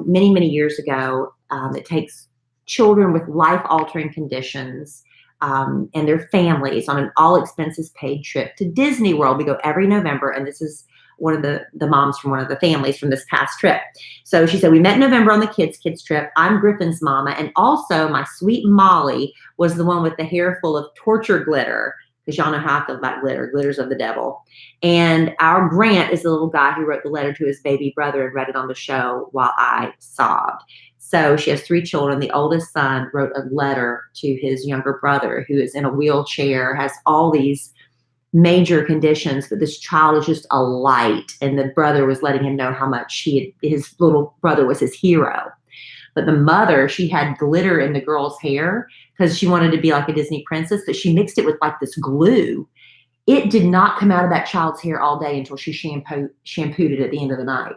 many, many years ago. It takes children with life-altering conditions and their families on an all-expenses-paid trip to Disney World. We go every November, and this is one of the moms from one of the families from this past trip. So she said, we met in November on the kids trip. I'm Griffin's mama. And also my sweet Molly was the one with the hair full of torture glitter, because y'all know how I feel about glitter. Glitter's of the devil. And our Grant is the little guy who wrote the letter to his baby brother and read it on the show while I sobbed. So she has 3 children. The oldest son wrote a letter to his younger brother, who is in a wheelchair, has all these major conditions, but this child is just a light. And the brother was letting him know how much his little brother was his hero. But the mother, she had glitter in the girl's hair because she wanted to be like a Disney princess, but she mixed it with like this glue. It did not come out of that child's hair all day until she shampooed it at the end of the night.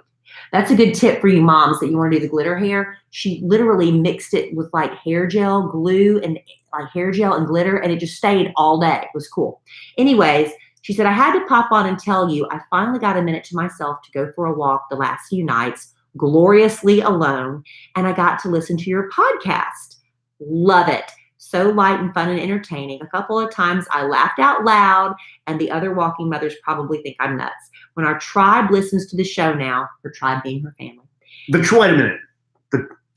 That's a good tip for you moms that you want to do the glitter hair. She literally mixed it with like hair gel, glue, and like hair gel and glitter, and it just stayed all day. It was cool. Anyways, she said, I had to pop on and tell you, I finally got a minute to myself to go for a walk the last few nights, gloriously alone, and I got to listen to your podcast. Love it. So light and fun and entertaining. A couple of times I laughed out loud, and the other walking mothers probably think I'm nuts. When our tribe listens to the show now, her tribe being her family. Wait a minute.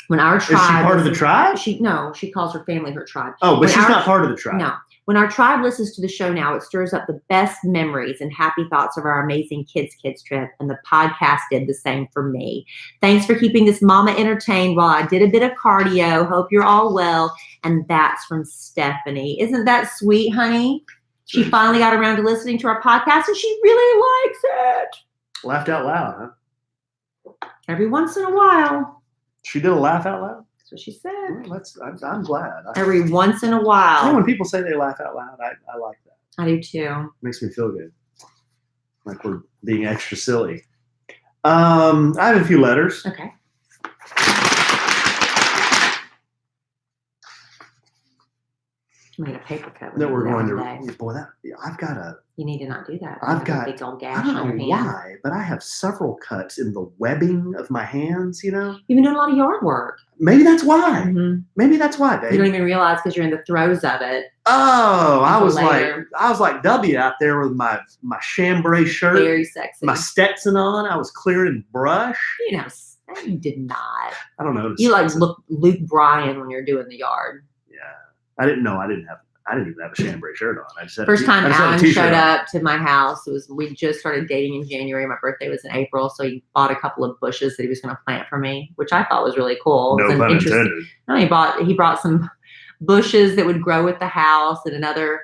When our tribe is she part of the tribe? She calls her family her tribe. Oh, but she's not part of the tribe. No. When our tribe listens to the show now, it stirs up the best memories and happy thoughts of our amazing kids trip, and the podcast did the same for me. Thanks for keeping this mama entertained while I did a bit of cardio. Hope you're all well. And that's from Stephanie. Isn't that sweet, honey? She finally got around to listening to our podcast, and she really likes it. Laughed out loud, huh? Every once in a while. She did a laugh out loud? That's what she said. Well, I'm glad. Every once in a while. When people say they laugh out loud, I like that. I do too. Makes me feel good. Like we're being extra silly. I have a few letters. Okay. I'm going to paper cut. That we're going to. Boy, I've got a. You need to not do that. I've got a big old gash I don't on your know hand. why, but I have several cuts in the webbing of my hands. You know. You've been doing a lot of yard work. Maybe that's why. Mm-hmm. Maybe that's why, babe. You don't even realize because you're in the throes of it. Oh, I was like W out there with my chambray shirt, very sexy, my Stetson on. I was clearing brush. You know, you did not. I don't know. You like look Luke Bryan when you're doing the yard. Yeah, I didn't know. I didn't even have a chambray shirt on. I just had First time Alan showed on. up to my house, we just started dating in January. My birthday was in April, so he bought a couple of bushes that he was going to plant for me, which I thought was really cool. No pun intended. No, he brought some bushes that would grow with the house and another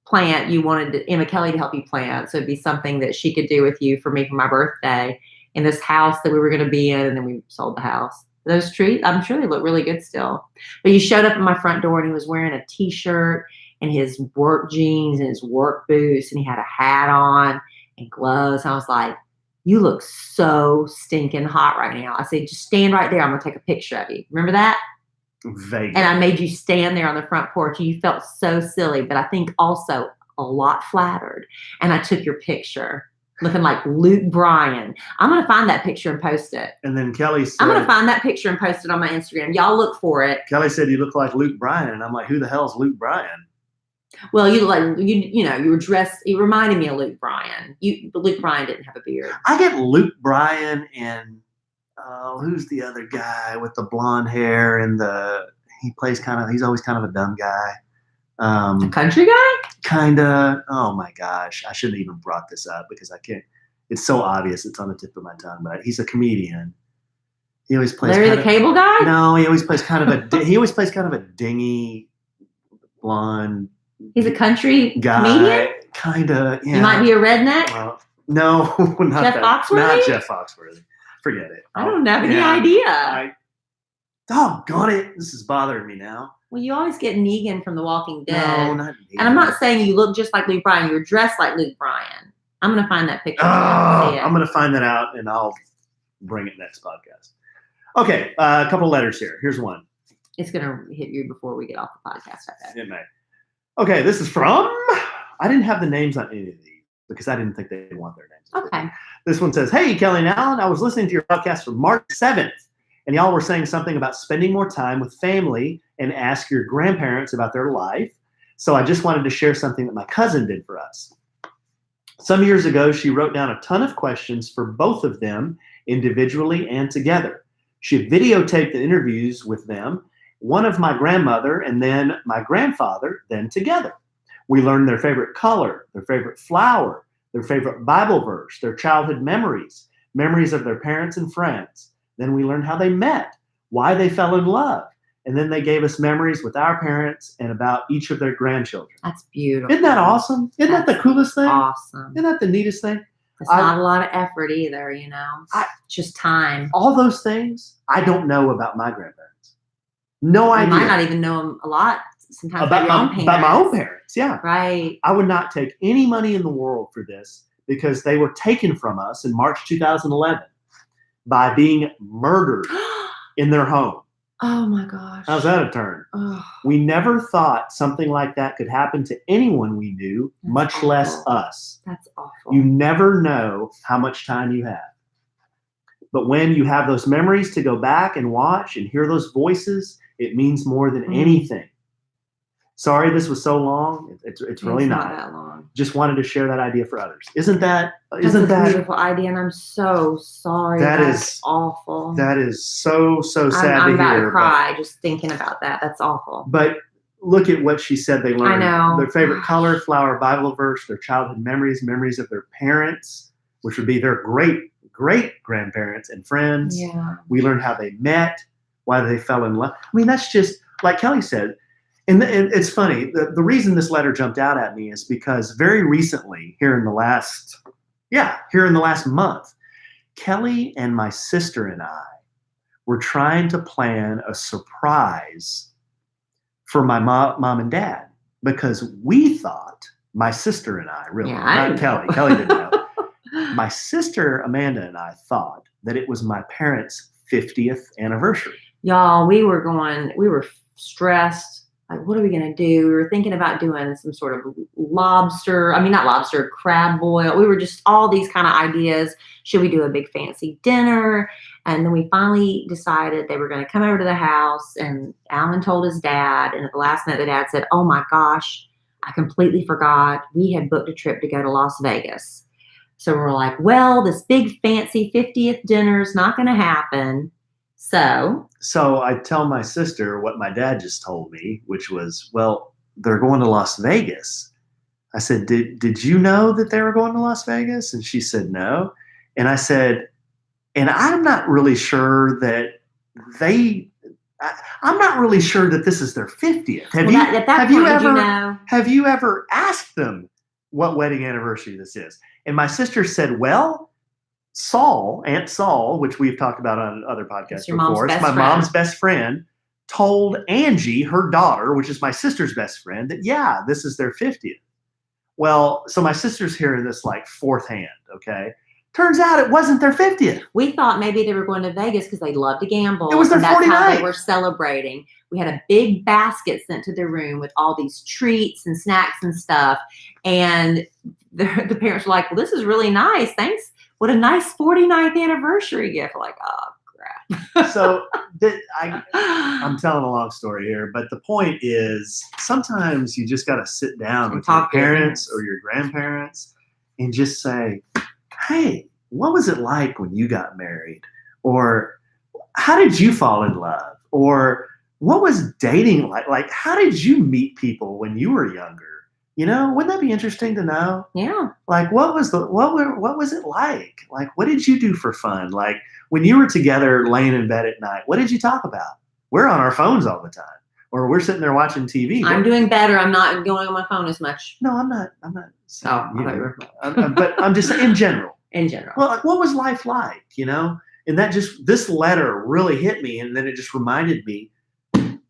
plant you wanted Emma Kelly to help you plant. So it'd be something that she could do with you for me for my birthday in this house that we were going to be in, and then we sold the house. Those trees, I'm sure they look really good still. But he showed up at my front door and he was wearing a t-shirt and his work jeans and his work boots, and he had a hat on and gloves. I was like, you look so stinking hot right now. I said, just stand right there. I'm going to take a picture of you. Remember that? Vaguely. And I made you stand there on the front porch. You felt so silly, but I think also a lot flattered. And I took your picture. Looking like Luke Bryan. I'm going to find that picture and post it. And then Kelly said, I'm going to find that picture and post it on my Instagram. Y'all look for it. Kelly said, you look like Luke Bryan. And I'm like, who the hell's Luke Bryan? Well, you look like, you were dressed, you reminded me of Luke Bryan. But Luke Bryan didn't have a beard. I get Luke Bryan and, who's the other guy with the blonde hair and he's always kind of a dumb guy. A country guy? Kinda. Oh my gosh. I shouldn't even brought this up because I can't. It's so obvious. It's on the tip of my tongue, but he's a comedian. He always plays Larry the Cable Guy? No, he always plays kind of a dingy, blonde. He's a country guy. Comedian? Kinda, yeah. You might be a redneck? No, not Jeff that. Foxworthy? Not Jeff Foxworthy. Forget it. I don't have any idea. Doggone it. This is bothering me now. Well, you always get Negan from The Walking Dead. No, not Negan. And I'm not saying you look just like Luke Bryan. You're dressed like Luke Bryan. I'm going to find that picture. I'm going to find that out, and I'll bring it next podcast. Okay, a couple letters here. Here's one. It's going to hit you before we get off the podcast. It may. Okay, this is from... I didn't have the names on any of these because I didn't think they'd want their names. Okay. This one says, hey, Kellie and Allen, I was listening to your podcast from March 7th, and y'all were saying something about spending more time with family and ask your grandparents about their life. So I just wanted to share something that my cousin did for us. Some years ago, she wrote down a ton of questions for both of them individually and together. She videotaped the interviews with them, one of my grandmother and then my grandfather, then together. We learned their favorite color, their favorite flower, their favorite Bible verse, their childhood memories, memories of their parents and friends. Then we learned how they met, why they fell in love. And then they gave us memories with our parents and about each of their grandchildren. That's beautiful. Isn't that awesome? Isn't that the coolest thing? Awesome. Isn't that the neatest thing? It's not a lot of effort either, It's just time. All those things I don't know about my grandparents. No You idea. might not even know them a lot sometimes about my own parents. Yeah. Right. I would not take any money in the world for this because they were taken from us in March 2011 by being murdered in their home. Oh my gosh. How's that a turn? Oh, We never thought something like that could happen to anyone we knew, That's much awful. less us. that's awful. You never know how much time you have. But when you have those memories to go back and watch and hear those voices, it means more than anything. Sorry this was so long. It's really not. That long. Just wanted to share that idea for others. Isn't that That's a beautiful idea, and I'm so sorry. That's awful. That is so sad I'm to about hear. to cry just thinking about that. That's awful. But look at what she said they learned. I know. Their favorite color, flower, Bible verse, their childhood memories of their parents, which would be their great-grandparents and friends. Yeah. We learned how they met, why they fell in love. I mean, that's just, like Kelly said, and it's funny. The reason this letter jumped out at me is because very recently, here in the last month, Kelly and my sister and I were trying to plan a surprise for my mom and dad because we thought, my sister and I, really, not Kelly. Kelly didn't know. My sister Amanda and I thought that it was my parents' 50th anniversary. Y'all, we were stressed. Like, what are we going to do? We were thinking about doing some sort of crab boil. We were just all these kind of ideas. Should we do a big fancy dinner? And then we finally decided they were going to come over to the house, and Alan told his dad. And at the last minute, the dad said, oh my gosh, I completely forgot. We had booked a trip to go to Las Vegas. So we're like, well, this big fancy 50th dinner is not going to happen. So I tell my sister what my dad just told me, which was, well, they're going to Las Vegas. I said, did you know that they were going to Las Vegas? And she said, no. And I said, and I'm not really sure that I'm not really sure that this is their 50th. Have you ever asked them what wedding anniversary this is? And my sister said, well, Aunt Saul, which we've talked about on other podcasts before, it's my mom's best friend, told Angie, her daughter, which is my sister's best friend, that, yeah, this is their 50th. Well, so my sister's hearing this like fourth hand, okay? Turns out it wasn't their 50th. We thought maybe they were going to Vegas because they love to gamble. It was their 49th. That's how they were celebrating. We had a big basket sent to their room with all these treats and snacks and stuff. And the parents were like, well, this is really nice. Thanks. What a nice 49th anniversary gift. Like, oh, crap. So I'm telling a long story here, but the point is sometimes you just got to sit down with your parents or your grandparents and just say, hey, what was it like when you got married? Or how did you fall in love? Or what was dating like? Like, how did you meet people when you were younger? You know, wouldn't that be interesting to know? Yeah. Like, what was it like? Like, what did you do for fun? Like, when you were together laying in bed at night, what did you talk about? We're on our phones all the time, or we're sitting there watching TV. I'm doing better. I'm not going on my phone as much. No, I'm not. Oh, but I'm just saying in general. In general. Well, like, what was life like? You know, and this letter really hit me, and then it just reminded me.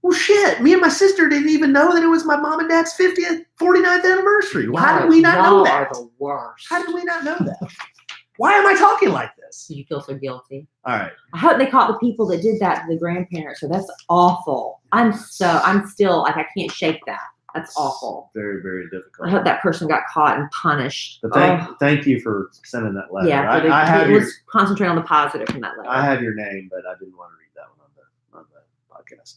Well, shit, me and my sister didn't even know that it was my mom and dad's 49th anniversary. How did we not know that? Y'all are the worst. How did we not know that? Why am I talking like this? You feel so guilty. All right. I hope they caught the people that did that to the grandparents. So that's awful. I'm still like, I can't shake that. That's awful. Very, very difficult. I hope that person got caught and punished. But thank you for sending that letter. Yeah, let's concentrate on the positive from that letter. I have your name, but I didn't want to read that one on the podcast.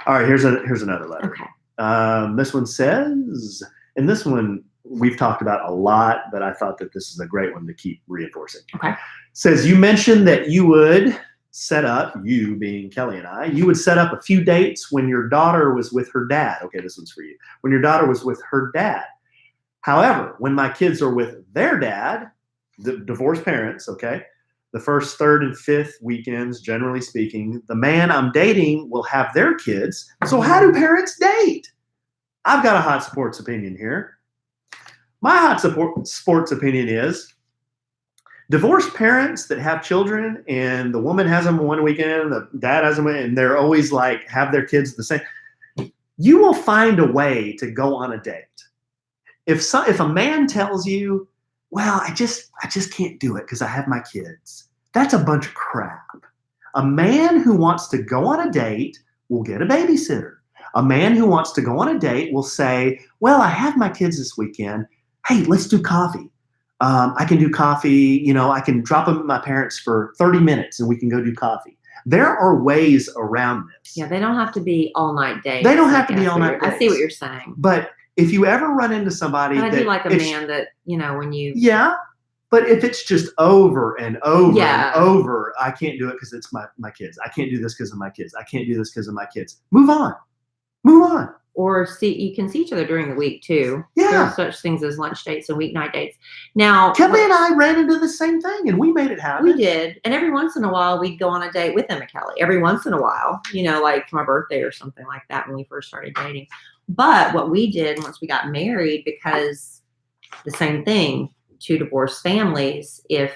All right, here's another letter. Okay. This one says, and this one we've talked about a lot, but I thought that this is a great one to keep reinforcing. Okay. Says, you mentioned that you would set up, you being Kelly and I, you would set up a few dates when your daughter was with her dad. Okay, this one's for you. When your daughter was with her dad. However, when my kids are with their dad, the divorced parents, okay, the first, third, and fifth weekends, generally speaking, the man I'm dating will have their kids. So how do parents date? I've got a hot sports opinion here. My hot sports opinion is Divorced parents that have children and the woman has them one weekend, the dad has them, and they're always like have their kids the same. You will find a way to go on a date. If a man tells you, well, I just can't do it because I have my kids, that's a bunch of crap. A man who wants to go on a date will get a babysitter. A man who wants to go on a date will say, well, I have my kids this weekend. Hey, let's do coffee. I can do coffee. I can drop them at my parents for 30 minutes and we can go do coffee. There are ways around this. Yeah, they don't have to be all night dates. They don't have to be all night dates. I see what you're saying. But if you ever run into somebody I do like a man that, when you. Yeah. But if it's just over and over Yeah. and over, I can't do it because it's my kids. I can't do this because of my kids. I can't do this because of my kids. Move on. Move on. Or you can see each other during the week too. Yeah. There are such things as lunch dates and weeknight dates. Now, Kelly and I ran into the same thing and we made it happen. we did. And every once in a while we'd go on a date with Emma Kelly. Every once in a while, like for my birthday or something like that when we first started dating. But what we did once we got married, because the same thing, two divorced families, if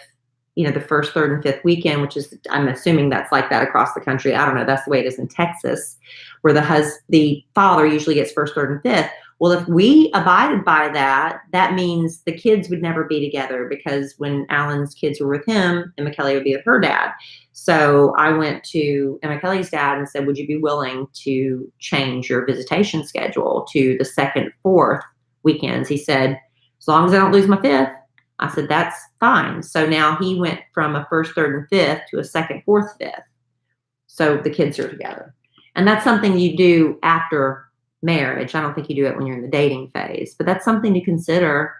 the first, third, and fifth weekend, which is, I'm assuming that's like that across the country. I don't know. That's the way it is in Texas, where the father usually gets first, third, and fifth. Well, if we abided by that, that means the kids would never be together, because when Alan's kids were with him, Emma Kelly would be with her dad. So I went to Emma Kelly's dad and said, would you be willing to change your visitation schedule to the second, fourth weekends? He said, as long as I don't lose my fifth. I said, that's fine. So now he went from a first, third, and fifth to a second, fourth, fifth. So the kids are together. And that's something you do after marriage. I don't think you do it when you're in the dating phase, but that's something to consider,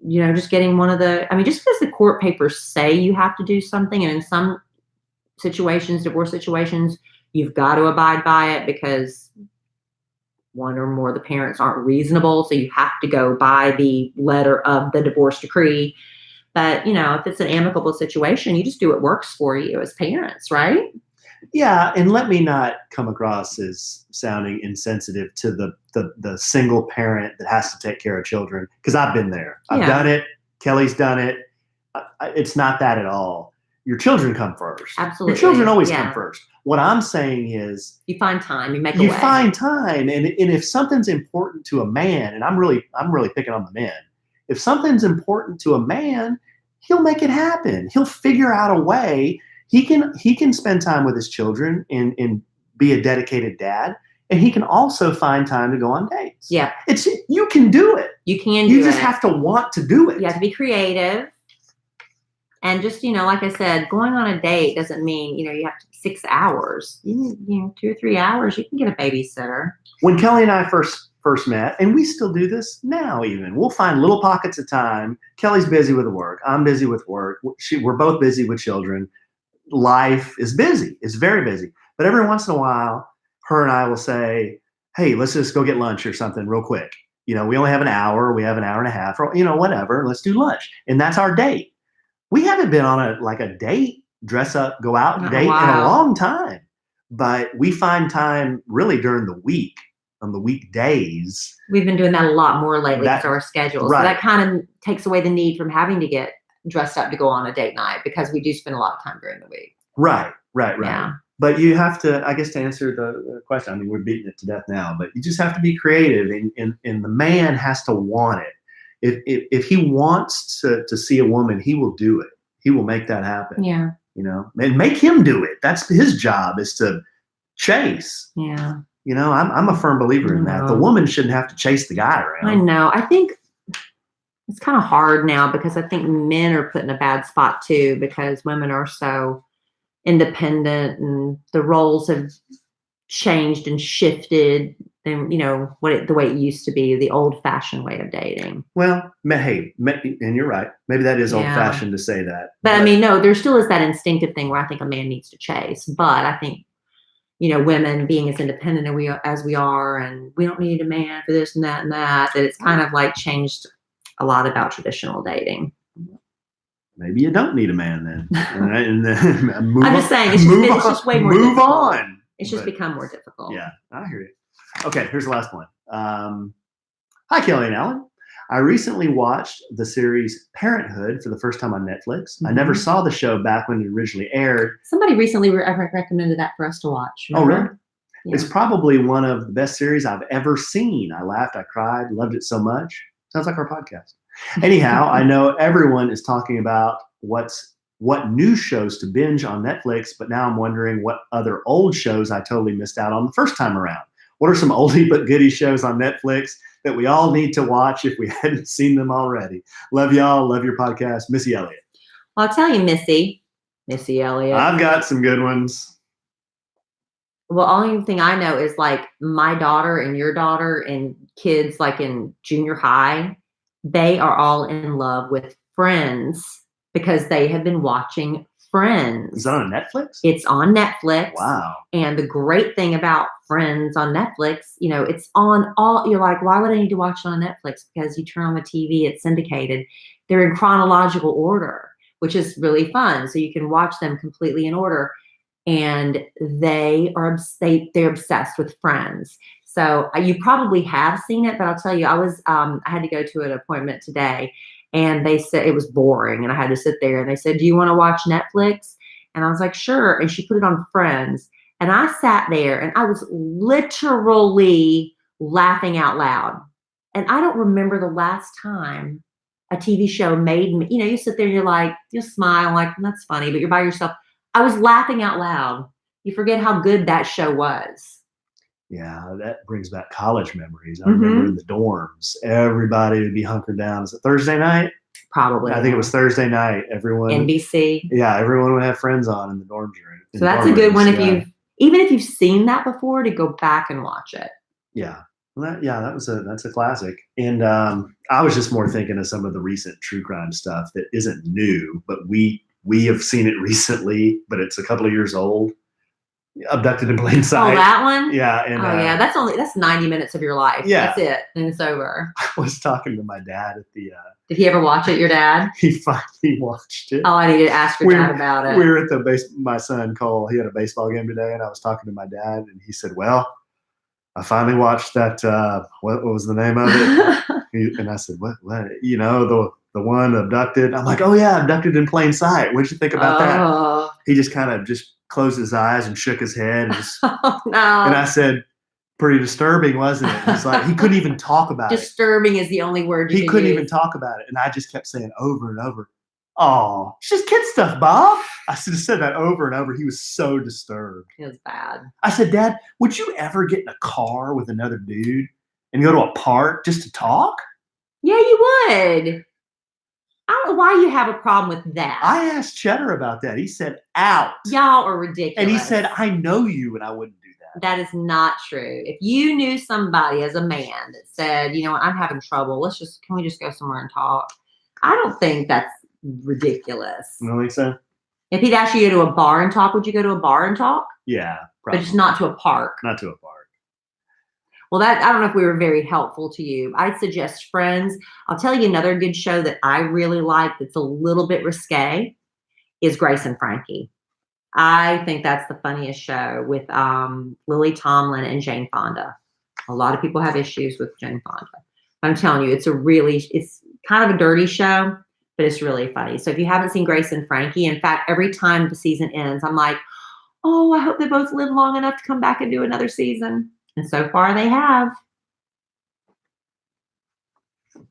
just getting just because the court papers say you have to do something, and in some situations, divorce situations, you've got to abide by it because one or more of the parents aren't reasonable. So you have to go by the letter of the divorce decree. But, if it's an amicable situation, you just do what works for you as parents, right? Yeah. And let me not come across as sounding insensitive to the single parent that has to take care of children, because I've been there. I've done it. Kelly's done it. It's not that at all. Your children come first. Absolutely. Your children always come first. What I'm saying is, you find time, you make a way. You find time, and if something's important to a man, and I'm really picking on the men. If something's important to a man, he'll make it happen. He'll figure out a way. He can spend time with his children and be a dedicated dad, and he can also find time to go on dates. Yeah, you can do it. You can. You just have to want to do it. You have to be creative. And just, like I said, going on a date doesn't mean, you have 6 hours. 2 or 3 hours, you can get a babysitter. When Kelly and I first met, and we still do this now even, we'll find little pockets of time. Kelly's busy with work. I'm busy with work. We're both busy with children. Life is busy. It's very busy. But every once in a while, her and I will say, hey, let's just go get lunch or something real quick. We only have an hour. We have an hour and a half, or, whatever. Let's do lunch. And that's our date. We haven't been on a date, dress up, go out and date in a long time. But we find time really during the week, on the weekdays. We've been doing that a lot more lately with our schedule. Right. So that kind of takes away the need from having to get dressed up to go on a date night, because we do spend a lot of time during the week. Right. Yeah. But you have to, I guess, to answer the question, we're beating it to death now, but you just have to be creative, and the man has to want it. If he wants to see a woman, he will do it. He will make that happen. Yeah. And make him do it. That's his job, is to chase. Yeah. I'm a firm believer in that. The woman shouldn't have to chase the guy around. I know. I think it's kind of hard now, because I think men are put in a bad spot too, because women are so independent and the roles have changed and shifted than, the way it used to be, the old-fashioned way of dating. Well, hey, and you're right. Maybe that is old-fashioned to say that. But no, there still is that instinctive thing where I think a man needs to chase. But I think, women being as independent as we are, and we don't need a man for this and that, that it's kind of like changed a lot about traditional dating. Maybe you don't need a man then. And I'm just saying, it's just way more difficult. Move on. It's just become more difficult. Yeah, I hear you. Okay, here's the last one. Hi, Kellie and Allen. I recently watched the series Parenthood for the first time on Netflix. I Mhm. never saw the show back when it originally aired. Somebody recently recommended that for us to watch. Oh, really? Remember? Yeah. It's probably one of the best series I've ever seen. I laughed, I cried, loved it so much. Sounds like our podcast. Anyhow, I know everyone is talking about what new shows to binge on Netflix, but now I'm wondering what other old shows I totally missed out on the first time around. What are some oldie but goodie shows on Netflix that we all need to watch if we hadn't seen them already? Love y'all. Love your podcast. Missy Elliott. Well, I'll tell you, Missy Elliott. I've got some good ones. Well, only thing I know is like my daughter and your daughter and kids like in junior high, they are all in love with Friends because they have been watching Friends. Is that on Netflix? It's on Netflix. Wow. And the great thing about Friends on Netflix, you know, it's on all, you're like, why would I need to watch it on Netflix? Because you turn on the TV, it's syndicated. They're in chronological order, which is really fun. So you can watch them completely in order. And they're obsessed with Friends. So you probably have seen it, but I'll tell you, I had to go to an appointment today, and they said it was boring, and I had to sit there. And they said, "Do you want to watch Netflix?" And I was like, "Sure." And she put it on Friends, and I sat there, and I was literally laughing out loud. And I don't remember the last time a TV show made me. You know, you sit there and you're like, you smile, like that's funny, but you're by yourself. I was laughing out loud. You forget how good that show was. Yeah, that brings back college memories. I remember in the dorms, everybody would be hunkered down. Is it Thursday night? Probably. I think it was Thursday night. Everyone. NBC. Yeah, everyone would have friends on in the dorm room. So that's a good one even if you've seen that before, to go back and watch it. Yeah. Well, that's a classic. And I was just more thinking of some of the recent true crime stuff that isn't new, but we have seen it recently, but it's a couple of years old. Abducted in Plain Sight. Oh, that one? Yeah. And, yeah, that's 90 minutes of your life. Yeah. That's it. And it's over. I was talking to my dad at the Did he ever watch it, your dad? He finally watched it. Oh, I need to ask your dad about it. We were at my son Cole, he had a baseball game today, and I was talking to my dad, and he said, "Well, I finally watched that what was the name of it?" And I said, What? You know, the one Abducted. I'm like, "Oh yeah, Abducted in Plain Sight. What'd you think about that?" He just kind of closed his eyes and shook his head. And oh no. And I said, "Pretty disturbing, wasn't it?" He's like, he couldn't even talk about it. Disturbing is the only word you He can couldn't use. even talk about it. And I just kept saying over and over, "Oh, it's just kid stuff, Bob." I just said that over and over. He was so disturbed. It was bad. I said, "Dad, would you ever get in a car with another dude and go to a park just to talk?" Yeah, you would. I don't know why you have a problem with that. I asked Cheddar about that. He said, "Out." Y'all are ridiculous. And he said, "I know you and I wouldn't do that." That is not true. If you knew somebody as a man that said, "You know what, I'm having trouble. Can we just go somewhere and talk?" I don't think that's ridiculous. You don't think so? If he'd ask you to go to a bar and talk, would you go to a bar and talk? Yeah, probably. But just not to a park. Not to a park. Well, I don't know if we were very helpful to you. I'd suggest Friends. I'll tell you another good show that I really like that's a little bit risque is Grace and Frankie. I think that's the funniest show with Lily Tomlin and Jane Fonda. A lot of people have issues with Jane Fonda. I'm telling you, it's kind of a dirty show, but it's really funny. So if you haven't seen Grace and Frankie, in fact, every time the season ends, I'm like, oh, I hope they both live long enough to come back and do another season. And so far they have.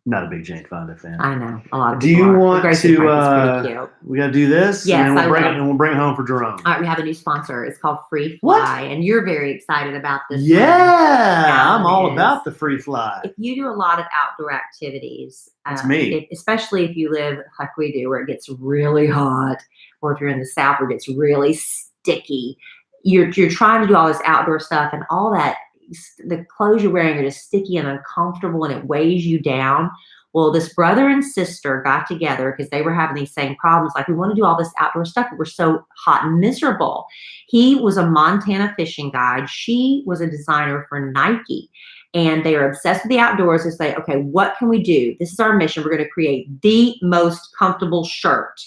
Not a big Jane Fonda fan. I know. A lot of Do people you are. want Grace and Frankie's to, pretty cute. we got to do this? Yes, and I will. we'll bring it home for Jerome. All right, we have a new sponsor. It's called Free What? Fly, and you're very excited about this. Yeah, Alan I'm all is. about the free fly. If you do a lot of outdoor activities, That's me. Especially if you live like we do, where it gets really hot, or if you're in the South where it gets really sticky, you're trying to do all this outdoor stuff, and all that, the clothes you're wearing are just sticky and uncomfortable, and it weighs you down. Well, this brother and sister got together because they were having these same problems. Like, we want to do all this outdoor stuff, but we're so hot and miserable. He was a Montana fishing guide. She was a designer for Nike. And they are obsessed with the outdoors. They say, okay, what can we do? This is our mission. We're going to create the most comfortable shirt.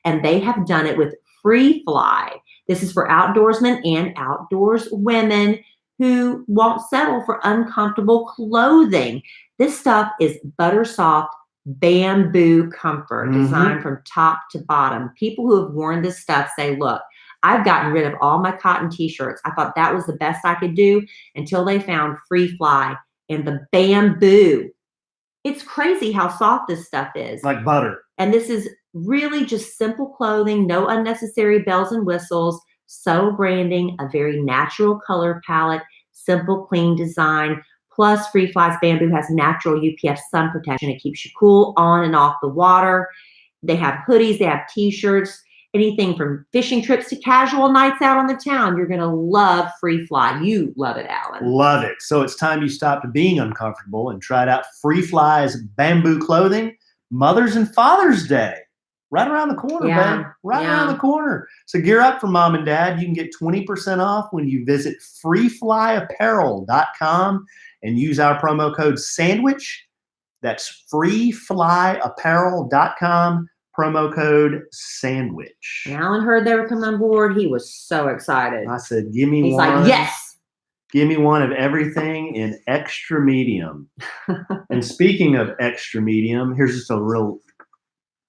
And they have done it with Free Fly. This is for outdoorsmen and outdoors women who won't settle for uncomfortable clothing. This stuff is butter soft bamboo comfort designed from top to bottom. People who have worn this stuff say, look, I've gotten rid of all my cotton t-shirts. I thought that was the best I could do until they found Free Fly and the bamboo. It's crazy how soft this stuff is. Like butter. And this is really just simple clothing, no unnecessary bells and whistles, subtle branding, a very natural color palette, simple, clean design. Plus, Free Fly's bamboo has natural UPF sun protection. It keeps you cool on and off the water. They have hoodies, they have t-shirts, anything from fishing trips to casual nights out on the town. You're going to love Free Fly. You love it, Alan. Love it. So it's time you stopped being uncomfortable and tried out Free Fly's bamboo clothing. Mother's and Father's Day. Right around the corner, babe. Right around the corner. So gear up for mom and dad. You can get 20% off when you visit freeflyapparel.com and use our promo code SANDWICH. That's freeflyapparel.com, promo code SANDWICH. And Alan heard they were coming on board. He was so excited. I said, give me He's one. like, yes. Give me one of everything in extra medium. And speaking of extra medium, here's just a real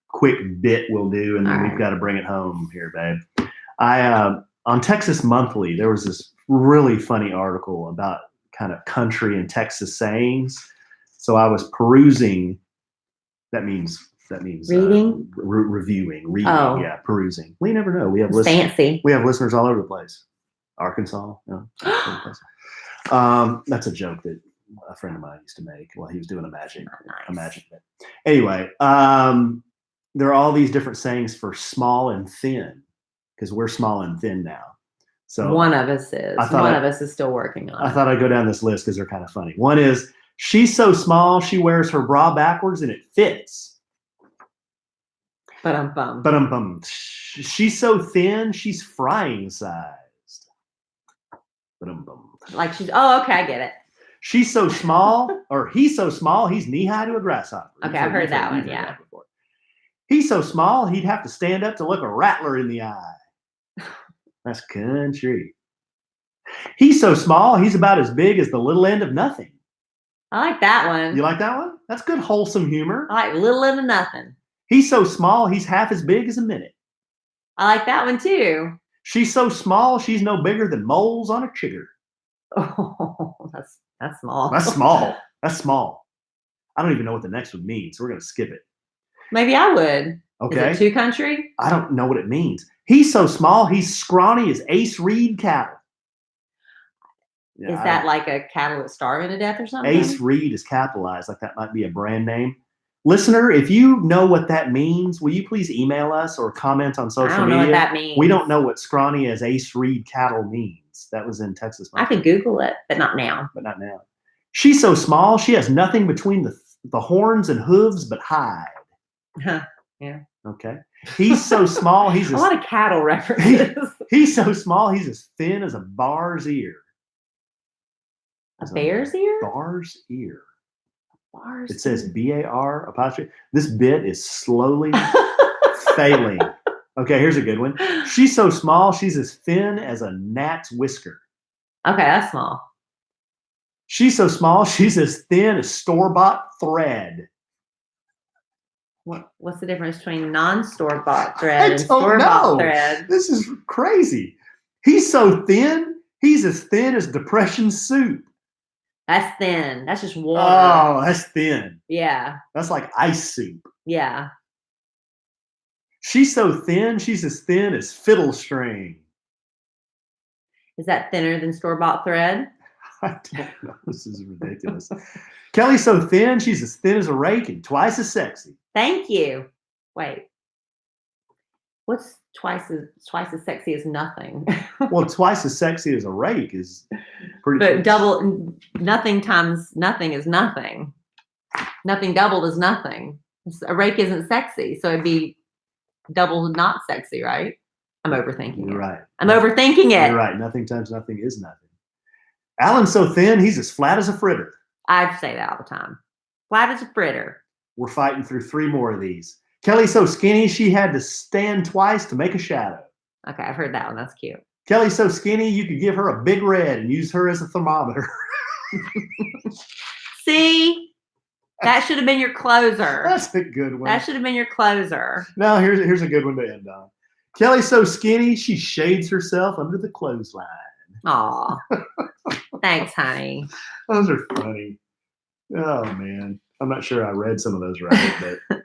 quick bit we'll do, and then we've got to bring it home here, babe. On Texas Monthly, there was this really funny article about kind of country and Texas sayings. So I was perusing. That means reading, reviewing, reading. Oh. Yeah, perusing. We never know. We have fancy. We have listeners all over the place. Arkansas. That's a joke that a friend of mine used to make while he was doing a magic bit. Anyway, there are all these different sayings for small and thin, because we're small and thin now. So one of us is. One of us is still working on it. I thought I'd go down this list because they're kind of funny. One is, she's so small, she wears her bra backwards and it fits. But She's so thin, she's frying sized. Like she's, oh, okay, I get it. She's so small, or he's so small, he's knee high to a grasshopper. Okay, I've heard that one, yeah. He's so small, he'd have to stand up to look a rattler in the eye. That's country. He's so small, he's about as big as the little end of nothing. I like that one. You like that one? That's good, wholesome humor. I like little end of nothing. He's so small, he's half as big as a minute. I like that one too. She's so small, she's no bigger than moles on a chigger. Oh, that's small. That's small. That's small. I don't even know what the next one means, so we're going to skip it. Maybe I would. Okay. Is it too country? I don't know what it means. He's so small, he's scrawny as Ace Reed cattle. Yeah, is that like a cattle that's starving to death or something? Ace Reed is capitalized, like that might be a brand name. Listener, if you know what that means, will you please email us or comment on social media? I don't know what that means. We don't know what scrawny as Ace Reed cattle means. That was in Texas. I could Google it, but not now. She's so small, she has nothing between the horns and hooves but hide. Huh. Yeah. Okay. He's so small, he's a lot of cattle references. He's so small, he's as thin as a bar's ear. A bear's ear? Bar's ear. Bar's it says B-A-R apostrophe. This bit is slowly failing. Okay, here's a good one. She's so small, she's as thin as a gnat's whisker. Okay, that's small. She's so small, she's as thin as store-bought thread. What's the difference between non-store-bought thread and store-bought thread? This is crazy. He's so thin, he's as thin as depression soup. That's thin. That's just water. Oh, that's thin. Yeah. That's like ice soup. Yeah. She's so thin, she's as thin as fiddle string. Is that thinner than store-bought thread? I don't know. This is ridiculous. Kelly's so thin, she's as thin as a rake and twice as sexy. Thank you. Wait. What's twice as sexy as nothing? Well, twice as sexy as a rake is pretty. But double, nothing times nothing is nothing. Nothing doubled is nothing. A rake isn't sexy, so it'd be double not sexy, right? I'm overthinking it. Right. I'm overthinking it. You're right. Nothing times nothing is nothing. Alan's so thin, he's as flat as a fritter. I say that all the time. Flat as a fritter. We're fighting through 3 more of these. Kelly's so skinny, she had to stand twice to make a shadow. Okay, I've heard that one. That's cute. Kelly's so skinny, you could give her a big red and use her as a thermometer. See? That should have been your closer. That's a good one. That should have been your closer. Now here's a good one to end on. Kelly's so skinny she shades herself under the clothesline. Aw. Thanks, honey. Those are funny. Oh man, I'm not sure I read some of those right, but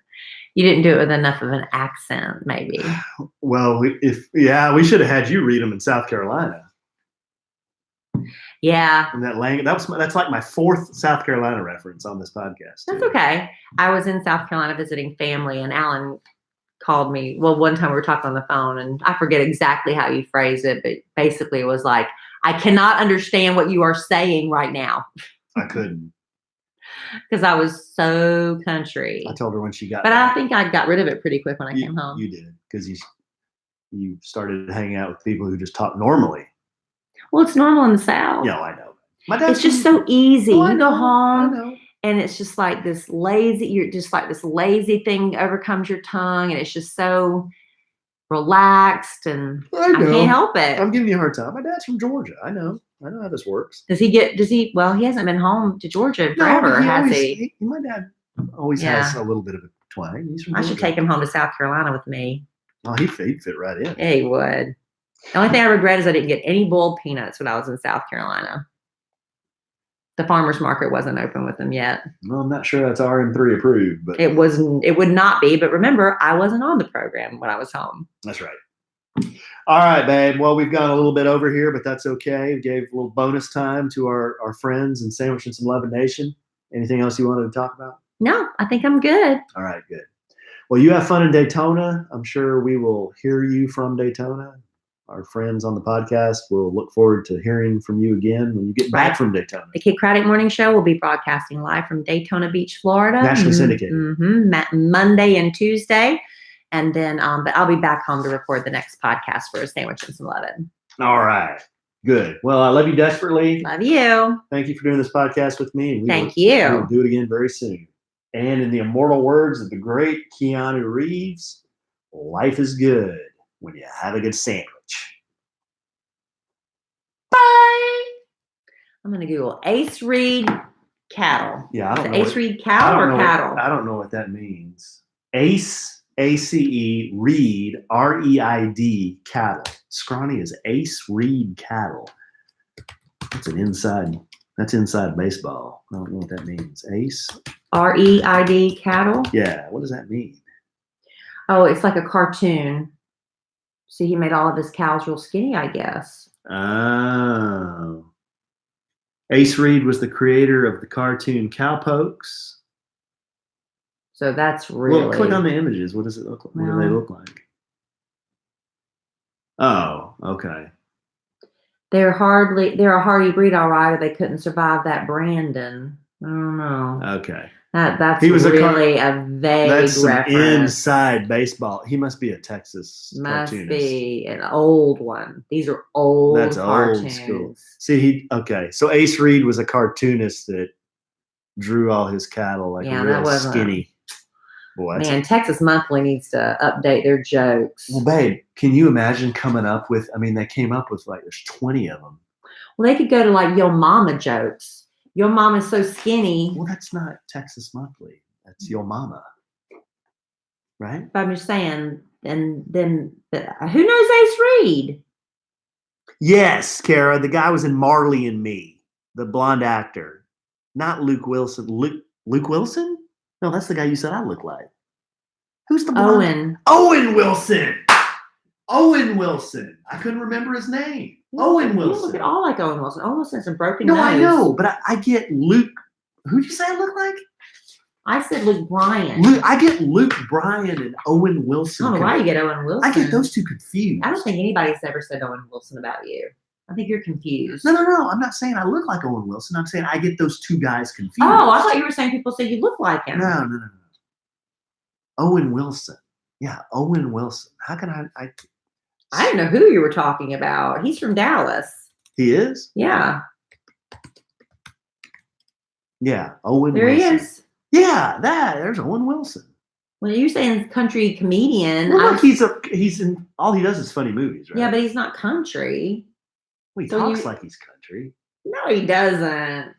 You didn't do it with enough of an accent, maybe. well, we should have had you read them in South Carolina. Yeah. And that's like my 4th South Carolina reference on this podcast. That's okay. I was in South Carolina visiting family, and Alan called me. Well, one time we were talking on the phone, and I forget exactly how you phrased it, but basically it was like, I cannot understand what you are saying right now. I couldn't. Because I was so country. I told her when she got But back. I think I got rid of it pretty quick when I came home. You did, because you started hanging out with people who just talk normally. Well, it's normal in the South. Yeah, I know. My dad's It's just so easy. Oh, I You go know, home. I know. And it's just like this lazy thing overcomes your tongue, and it's just so relaxed, and I can't help it. I'm giving you a hard time. My dad's from Georgia. I know how this works. Well, he hasn't been home to Georgia forever, has he? My dad always has a little bit of a twang. He's from I should Georgia. take him home to South Carolina with me. Oh, he'd fit right in. Yeah, he would. The only thing I regret is I didn't get any boiled peanuts when I was in South Carolina. The farmer's market wasn't open with them yet. Well, I'm not sure that's RM3 approved, but It would not be. But remember, I wasn't on the program when I was home. that's right. All right, babe. Well, we've gone a little bit over here, but that's okay. We gave a little bonus time to our friends and Sandwich and some Lovin Nation. Anything else you wanted to talk about? No, I think I'm good. All right, good. Well, you have fun in Daytona. I'm sure we will hear you from Daytona. Our friends on the podcast will look forward to hearing from you again when you get back from Daytona. The Kid Craddock Morning Show will be broadcasting live from Daytona Beach, Florida. Nationally syndicated. Monday and Tuesday. And then, but I'll be back home to record the next podcast for a Sandwich and some Lovin. All right. Good. Well, I love you desperately. Love you. Thank you for doing this podcast with me. And Thank you. We'll do it again very soon. And in the immortal words of the great Keanu Reeves, life is good when you have a good sandwich. Bye. I'm going to Google Ace Reed cattle. Yeah, I don't Is it know. Ace Reed cow or cattle? I don't know what that means. Ace, A-C-E, Reed, R-E-I-D, cattle. Scrawny is Ace Reed cattle. That's inside baseball. I don't know what that means. Ace. R-E-I-D cattle? Yeah, what does that mean? Oh, it's like a cartoon. See, he made all of his cows real skinny, I guess. Oh. Ace Reed was the creator of the cartoon Cowpokes. So that's really... Well, click on the images. What does it look like? What do they look like? Oh, okay. They're a hardy breed, all right, or they couldn't survive that Brandon. I don't know. Okay. That's He was a vague That's some reference. inside baseball. He must be a Texas Must cartoonist. be an old one. These are old That's cartoons. old school. See, so Ace Reed was a cartoonist that drew all his cattle like a real skinny. Boy, Man, Texas Monthly needs to update their jokes. Well, babe, can you imagine coming up with? I mean, they came up with like there's 20 of them. Well, they could go to like Yo Mama jokes. Your mom is so skinny. Well, that's not Texas Monthly. That's Your Mama, right? But I'm just saying. And then who knows Ace Reed? Yes, Kara. The guy was in Marley and Me, the blonde actor, not Luke Wilson. Luke Wilson? No, that's the guy you said I look like. Who's the blonde? Owen Wilson. Owen Wilson. I couldn't remember his name. Owen Wilson. You look at all like Owen Wilson. Owen Wilson's a broken No, nose. I know, but I get Luke. Who'd you say I look like? I said Luke Bryan. I get Luke Bryan and Owen Wilson. I don't know why you get Owen Wilson. I get those two confused. I don't think anybody's ever said Owen Wilson about you. I think you're confused. No. I'm not saying I look like Owen Wilson. I'm saying I get those two guys confused. Oh, I thought you were saying people say you look like him. No. Owen Wilson. Yeah, Owen Wilson. How can I didn't know who you were talking about. He's from Dallas. He is? Yeah. Yeah, Owen There Wilson. he is. Yeah, there's Owen Wilson. When you're saying country comedian, Well, look, he's in all he does is funny movies, right? Yeah, but he's not country. Well, he so talks like he's country. No, he doesn't.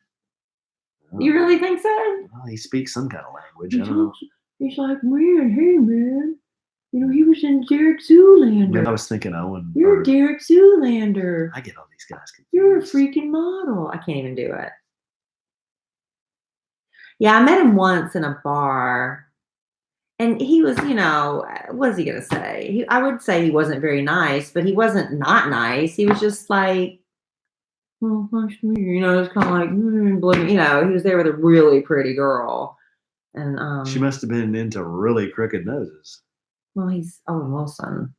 You really think so? Well, he speaks some kind of language. I don't know. He's like, man, hey, man. You know, he was in Derek Zoolander. Maybe I was thinking Owen. You're Derek Zoolander. I get all these guys confused. You're a freaking model. I can't even do it. Yeah, I met him once in a bar. And he was, you know, what is he going to say? I would say he wasn't very nice, but he wasn't not nice. He was just like, well, nice to meet you. You know, it's kind of like, you know, he was there with a really pretty girl. And she must have been into really crooked noses. Well, he's Owen Wilson.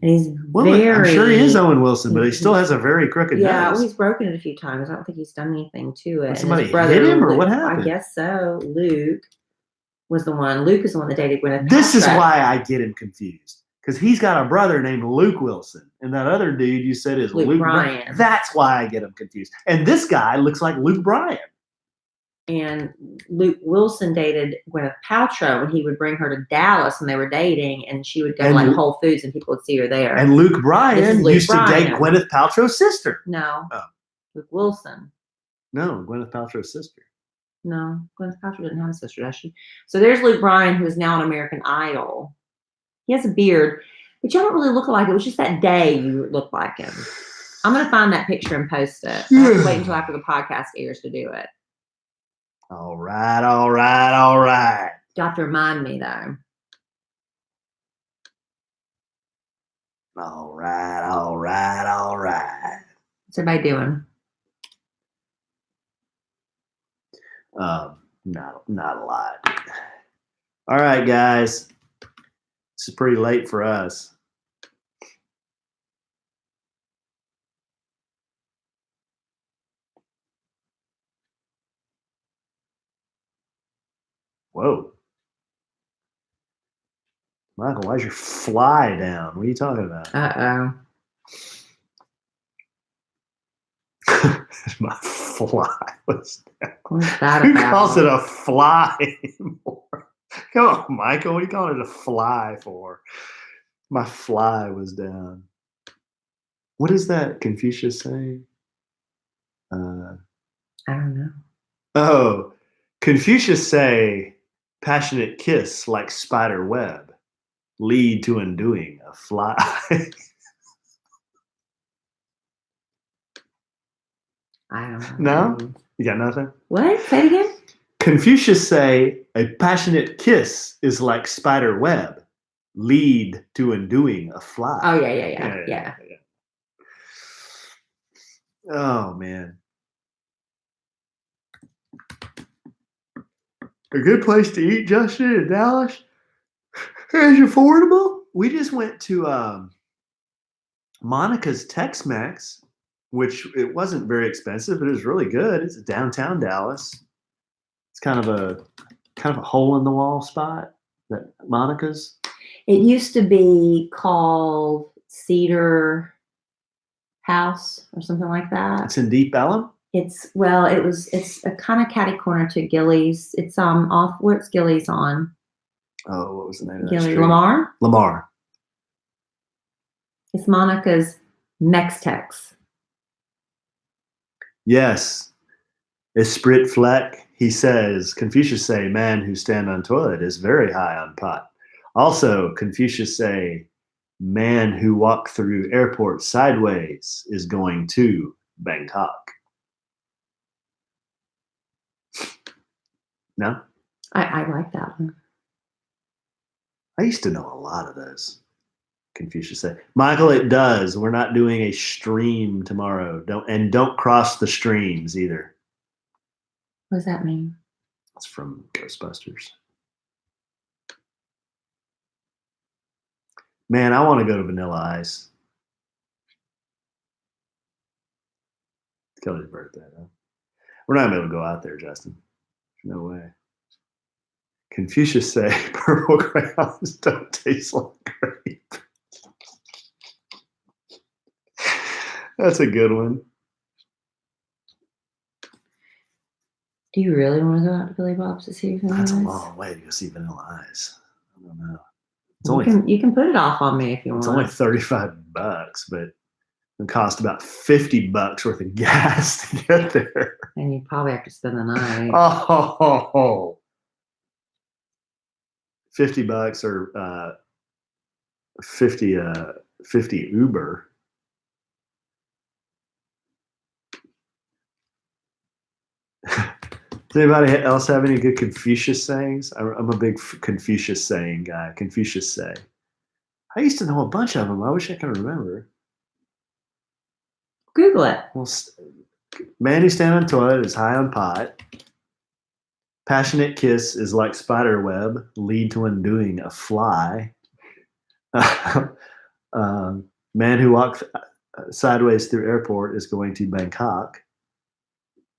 And he's I'm sure he is Owen Wilson, but he still has a very crooked nose. Yeah, well, he's broken it a few times. I don't think he's done anything to it. Somebody hit him, or what happened? I guess so. Luke was the one. Luke is the one that dated Gwyneth. This is why I get him confused. Because he's got a brother named Luke Wilson. And that other dude you said is Luke Bryan. That's why I get him confused. And this guy looks like Luke Bryan. And Luke Wilson dated Gwyneth Paltrow, and he would bring her to Dallas, and they were dating, and she would go to like Whole Foods, and people would see her there. And Luke Bryan used to date Gwyneth Paltrow's sister. No. Oh. Luke Wilson. No, Gwyneth Paltrow's sister. No, Gwyneth Paltrow didn't have a sister, does she? So there's Luke Bryan, who is now on American Idol. He has a beard, but you don't really look alike. It was just that day you looked like him. I'm going to find that picture and post it. I have to wait until after the podcast airs to do it. All right, all right, all right. You have to remind me, though. All right, all right, all right. What's everybody doing? Not a lot. All right, guys. This is pretty late for us. Whoa. Michael, why's your fly down? What are you talking about? Uh-oh. My fly was down. What's that Who about? calls it a fly anymore? Come on, Michael. What are you calling it a fly for? My fly was down. What is that Confucius saying? I don't know. Oh, Confucius say, passionate kiss like spider web, lead to undoing a fly. I don't know. No? You got nothing? What? Say it again? Confucius say, a passionate kiss is like spider web, lead to undoing a fly. Oh, yeah. Oh, man. A good place to eat, Justin, in Dallas? It's affordable. We just went to Monica's Tex-Mex, which it wasn't very expensive, but it was really good. It's downtown Dallas. It's kind of a hole in the wall spot, that Monica's. It used to be called Cedar House or something like that. It's in Deep Ellum? It's a kind of catty corner to Gillies. It's off what's Gillies on? Oh, what was the name of that Gillies? street? Lamar? Lamar. It's Monica's Mex-Tex. Yes. Esprit Fleck, he says, Confucius say, man who stand on toilet is very high on pot. Also, Confucius say, man who walk through airport sideways is going to Bangkok. No? I like that one. I used to know a lot of those. Confucius said, Michael, it does. We're not doing a stream tomorrow. Don't cross the streams either. What does that mean? That's from Ghostbusters. Man, I want to go to Vanilla Ice. It's Kelly's birthday, though. We're not able to go out there, Justin. No way. Confucius say purple crayons don't taste like grape. That's a good one. Do you really want to go out to Billy Bob's to see Vanilla Ice? That's a long way to go see Vanilla Ice. I don't know. It's you can put it off on me if you want. It's only $35, but It cost about $50 worth of gas to get there. And you probably have to spend the night. Oh, $50 or 50 Uber. Does anybody else have any good Confucius sayings? I'm a big Confucius saying guy. Confucius say. I used to know a bunch of them. I wish I could remember. Google it. Well, man who stand on toilet is high on pot. Passionate kiss is like spider web, lead to undoing a fly. Man who walks sideways through airport is going to Bangkok.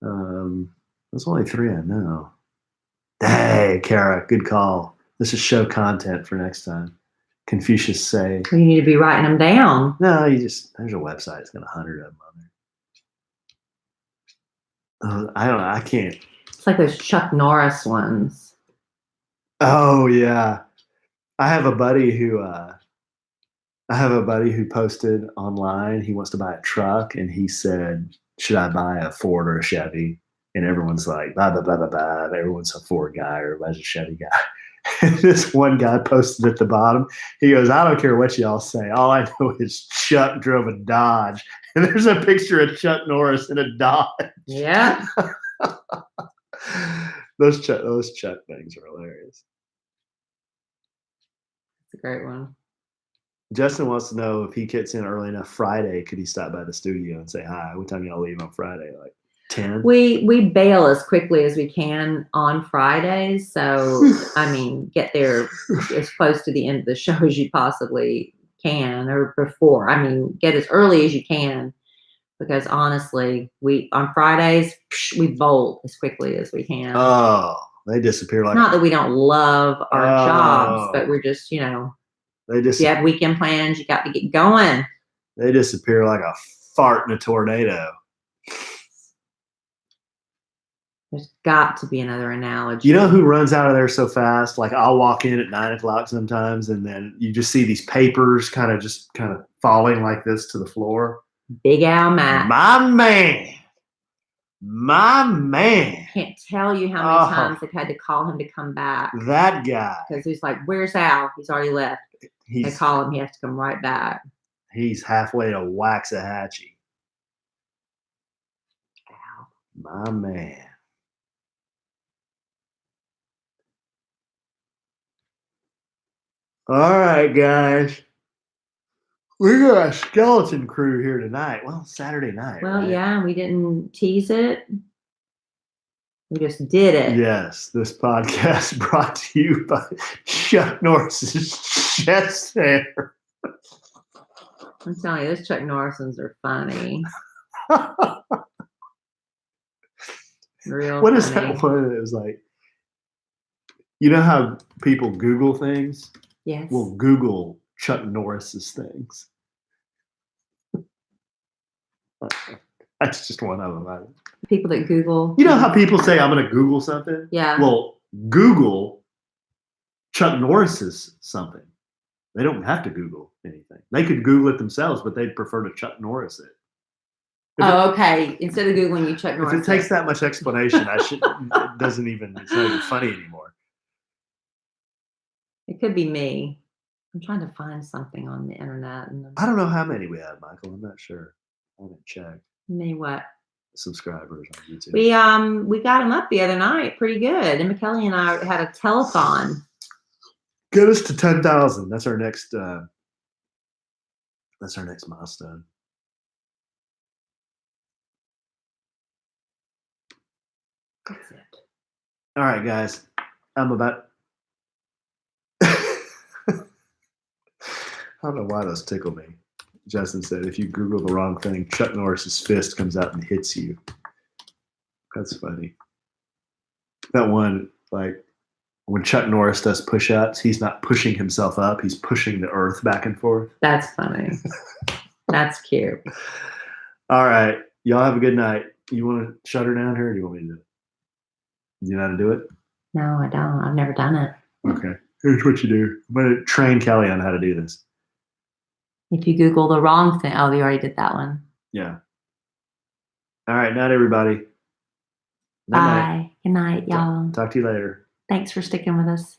There's only 3 I know. Hey, Kara, good call. This is show content for next time. Confucius say. You need to be writing them down. No, there's a website. It's got 100 of them on there. I don't know. I can't. It's like those Chuck Norris ones. Oh yeah, I have a buddy who posted online. He wants to buy a truck, and he said, "Should I buy a Ford or a Chevy?" And everyone's like, "Blah blah blah blah blah." Everyone's a Ford guy or everybody's a Chevy guy. And this one guy posted at the bottom. He goes, "I don't care what y'all say. All I know is Chuck drove a Dodge." And there's a picture of Chuck Norris in a Dodge. Yeah. Those Chuck things are hilarious. It's a great one. Justin wants to know if he gets in early enough Friday, could he stop by the studio and say hi? What time y'all leave on Friday? Like 10? We bail as quickly as we can on Fridays. So, I mean, get there as close to the end of the show as you possibly can, or before. I mean, get as early as you can, because honestly, on Fridays, we bolt as quickly as we can. Oh, they disappear like. Not that we don't love our jobs, but we're just, if you have weekend plans, you got to get going. They disappear like a fart in a tornado. There's got to be another analogy. You know who runs out of there so fast? Like I'll walk in at 9 o'clock sometimes, and then you just see these papers kind of falling like this to the floor. Big Al Matt. My man. Can't tell you how many times they've had to call him to come back. That guy. Because he's like, "Where's Al? He's already left." They call him, he has to come right back. He's halfway to Waxahachie. Al. My man. All right, guys. We got a skeleton crew here tonight. Well, Saturday night. Well, right? yeah, we didn't tease it. We just did it. Yes, this podcast brought to you by Chuck Norris's chest hair. I'm telling you, those Chuck Norrisons are funny. Real What funny. is that one that was like, you know how people Google things? Yes. Well, Google Chuck Norris's things. That's just one of them. People that Google. You know how people say, "I'm going to Google something"? Yeah. Well, Google Chuck Norris's something. They don't have to Google anything. They could Google it themselves, but they'd prefer to Chuck Norris it. Okay. Instead of Googling you, Chuck Norris. If it takes that much explanation, it's not even funny anymore. It could be me. I'm trying to find something on the internet. I don't know how many we have, Michael. I'm not sure. I haven't checked. Me what? Subscribers on YouTube. We got them up the other night, pretty good. And Kellie and I had a telethon. Get us to 10,000. That's our next. That's our next milestone. That's it. All right, guys. I'm about. I don't know why those tickle me. Justin said, if you Google the wrong thing, Chuck Norris's fist comes out and hits you. That's funny. That one, like, when Chuck Norris does push-ups, he's not pushing himself up. He's pushing the earth back and forth. That's funny. That's cute. All right. Y'all have a good night. You want to shut her down here, or do you want me to do it? Do you know how to do it? No, I don't. I've never done it. Okay. Here's what you do. I'm going to train Kelly on how to do this. If you Google the wrong thing, oh, you already did that one. Yeah. All right. Night, everybody. Night, night. Bye. Good night, y'all. Talk to you later. Thanks for sticking with us.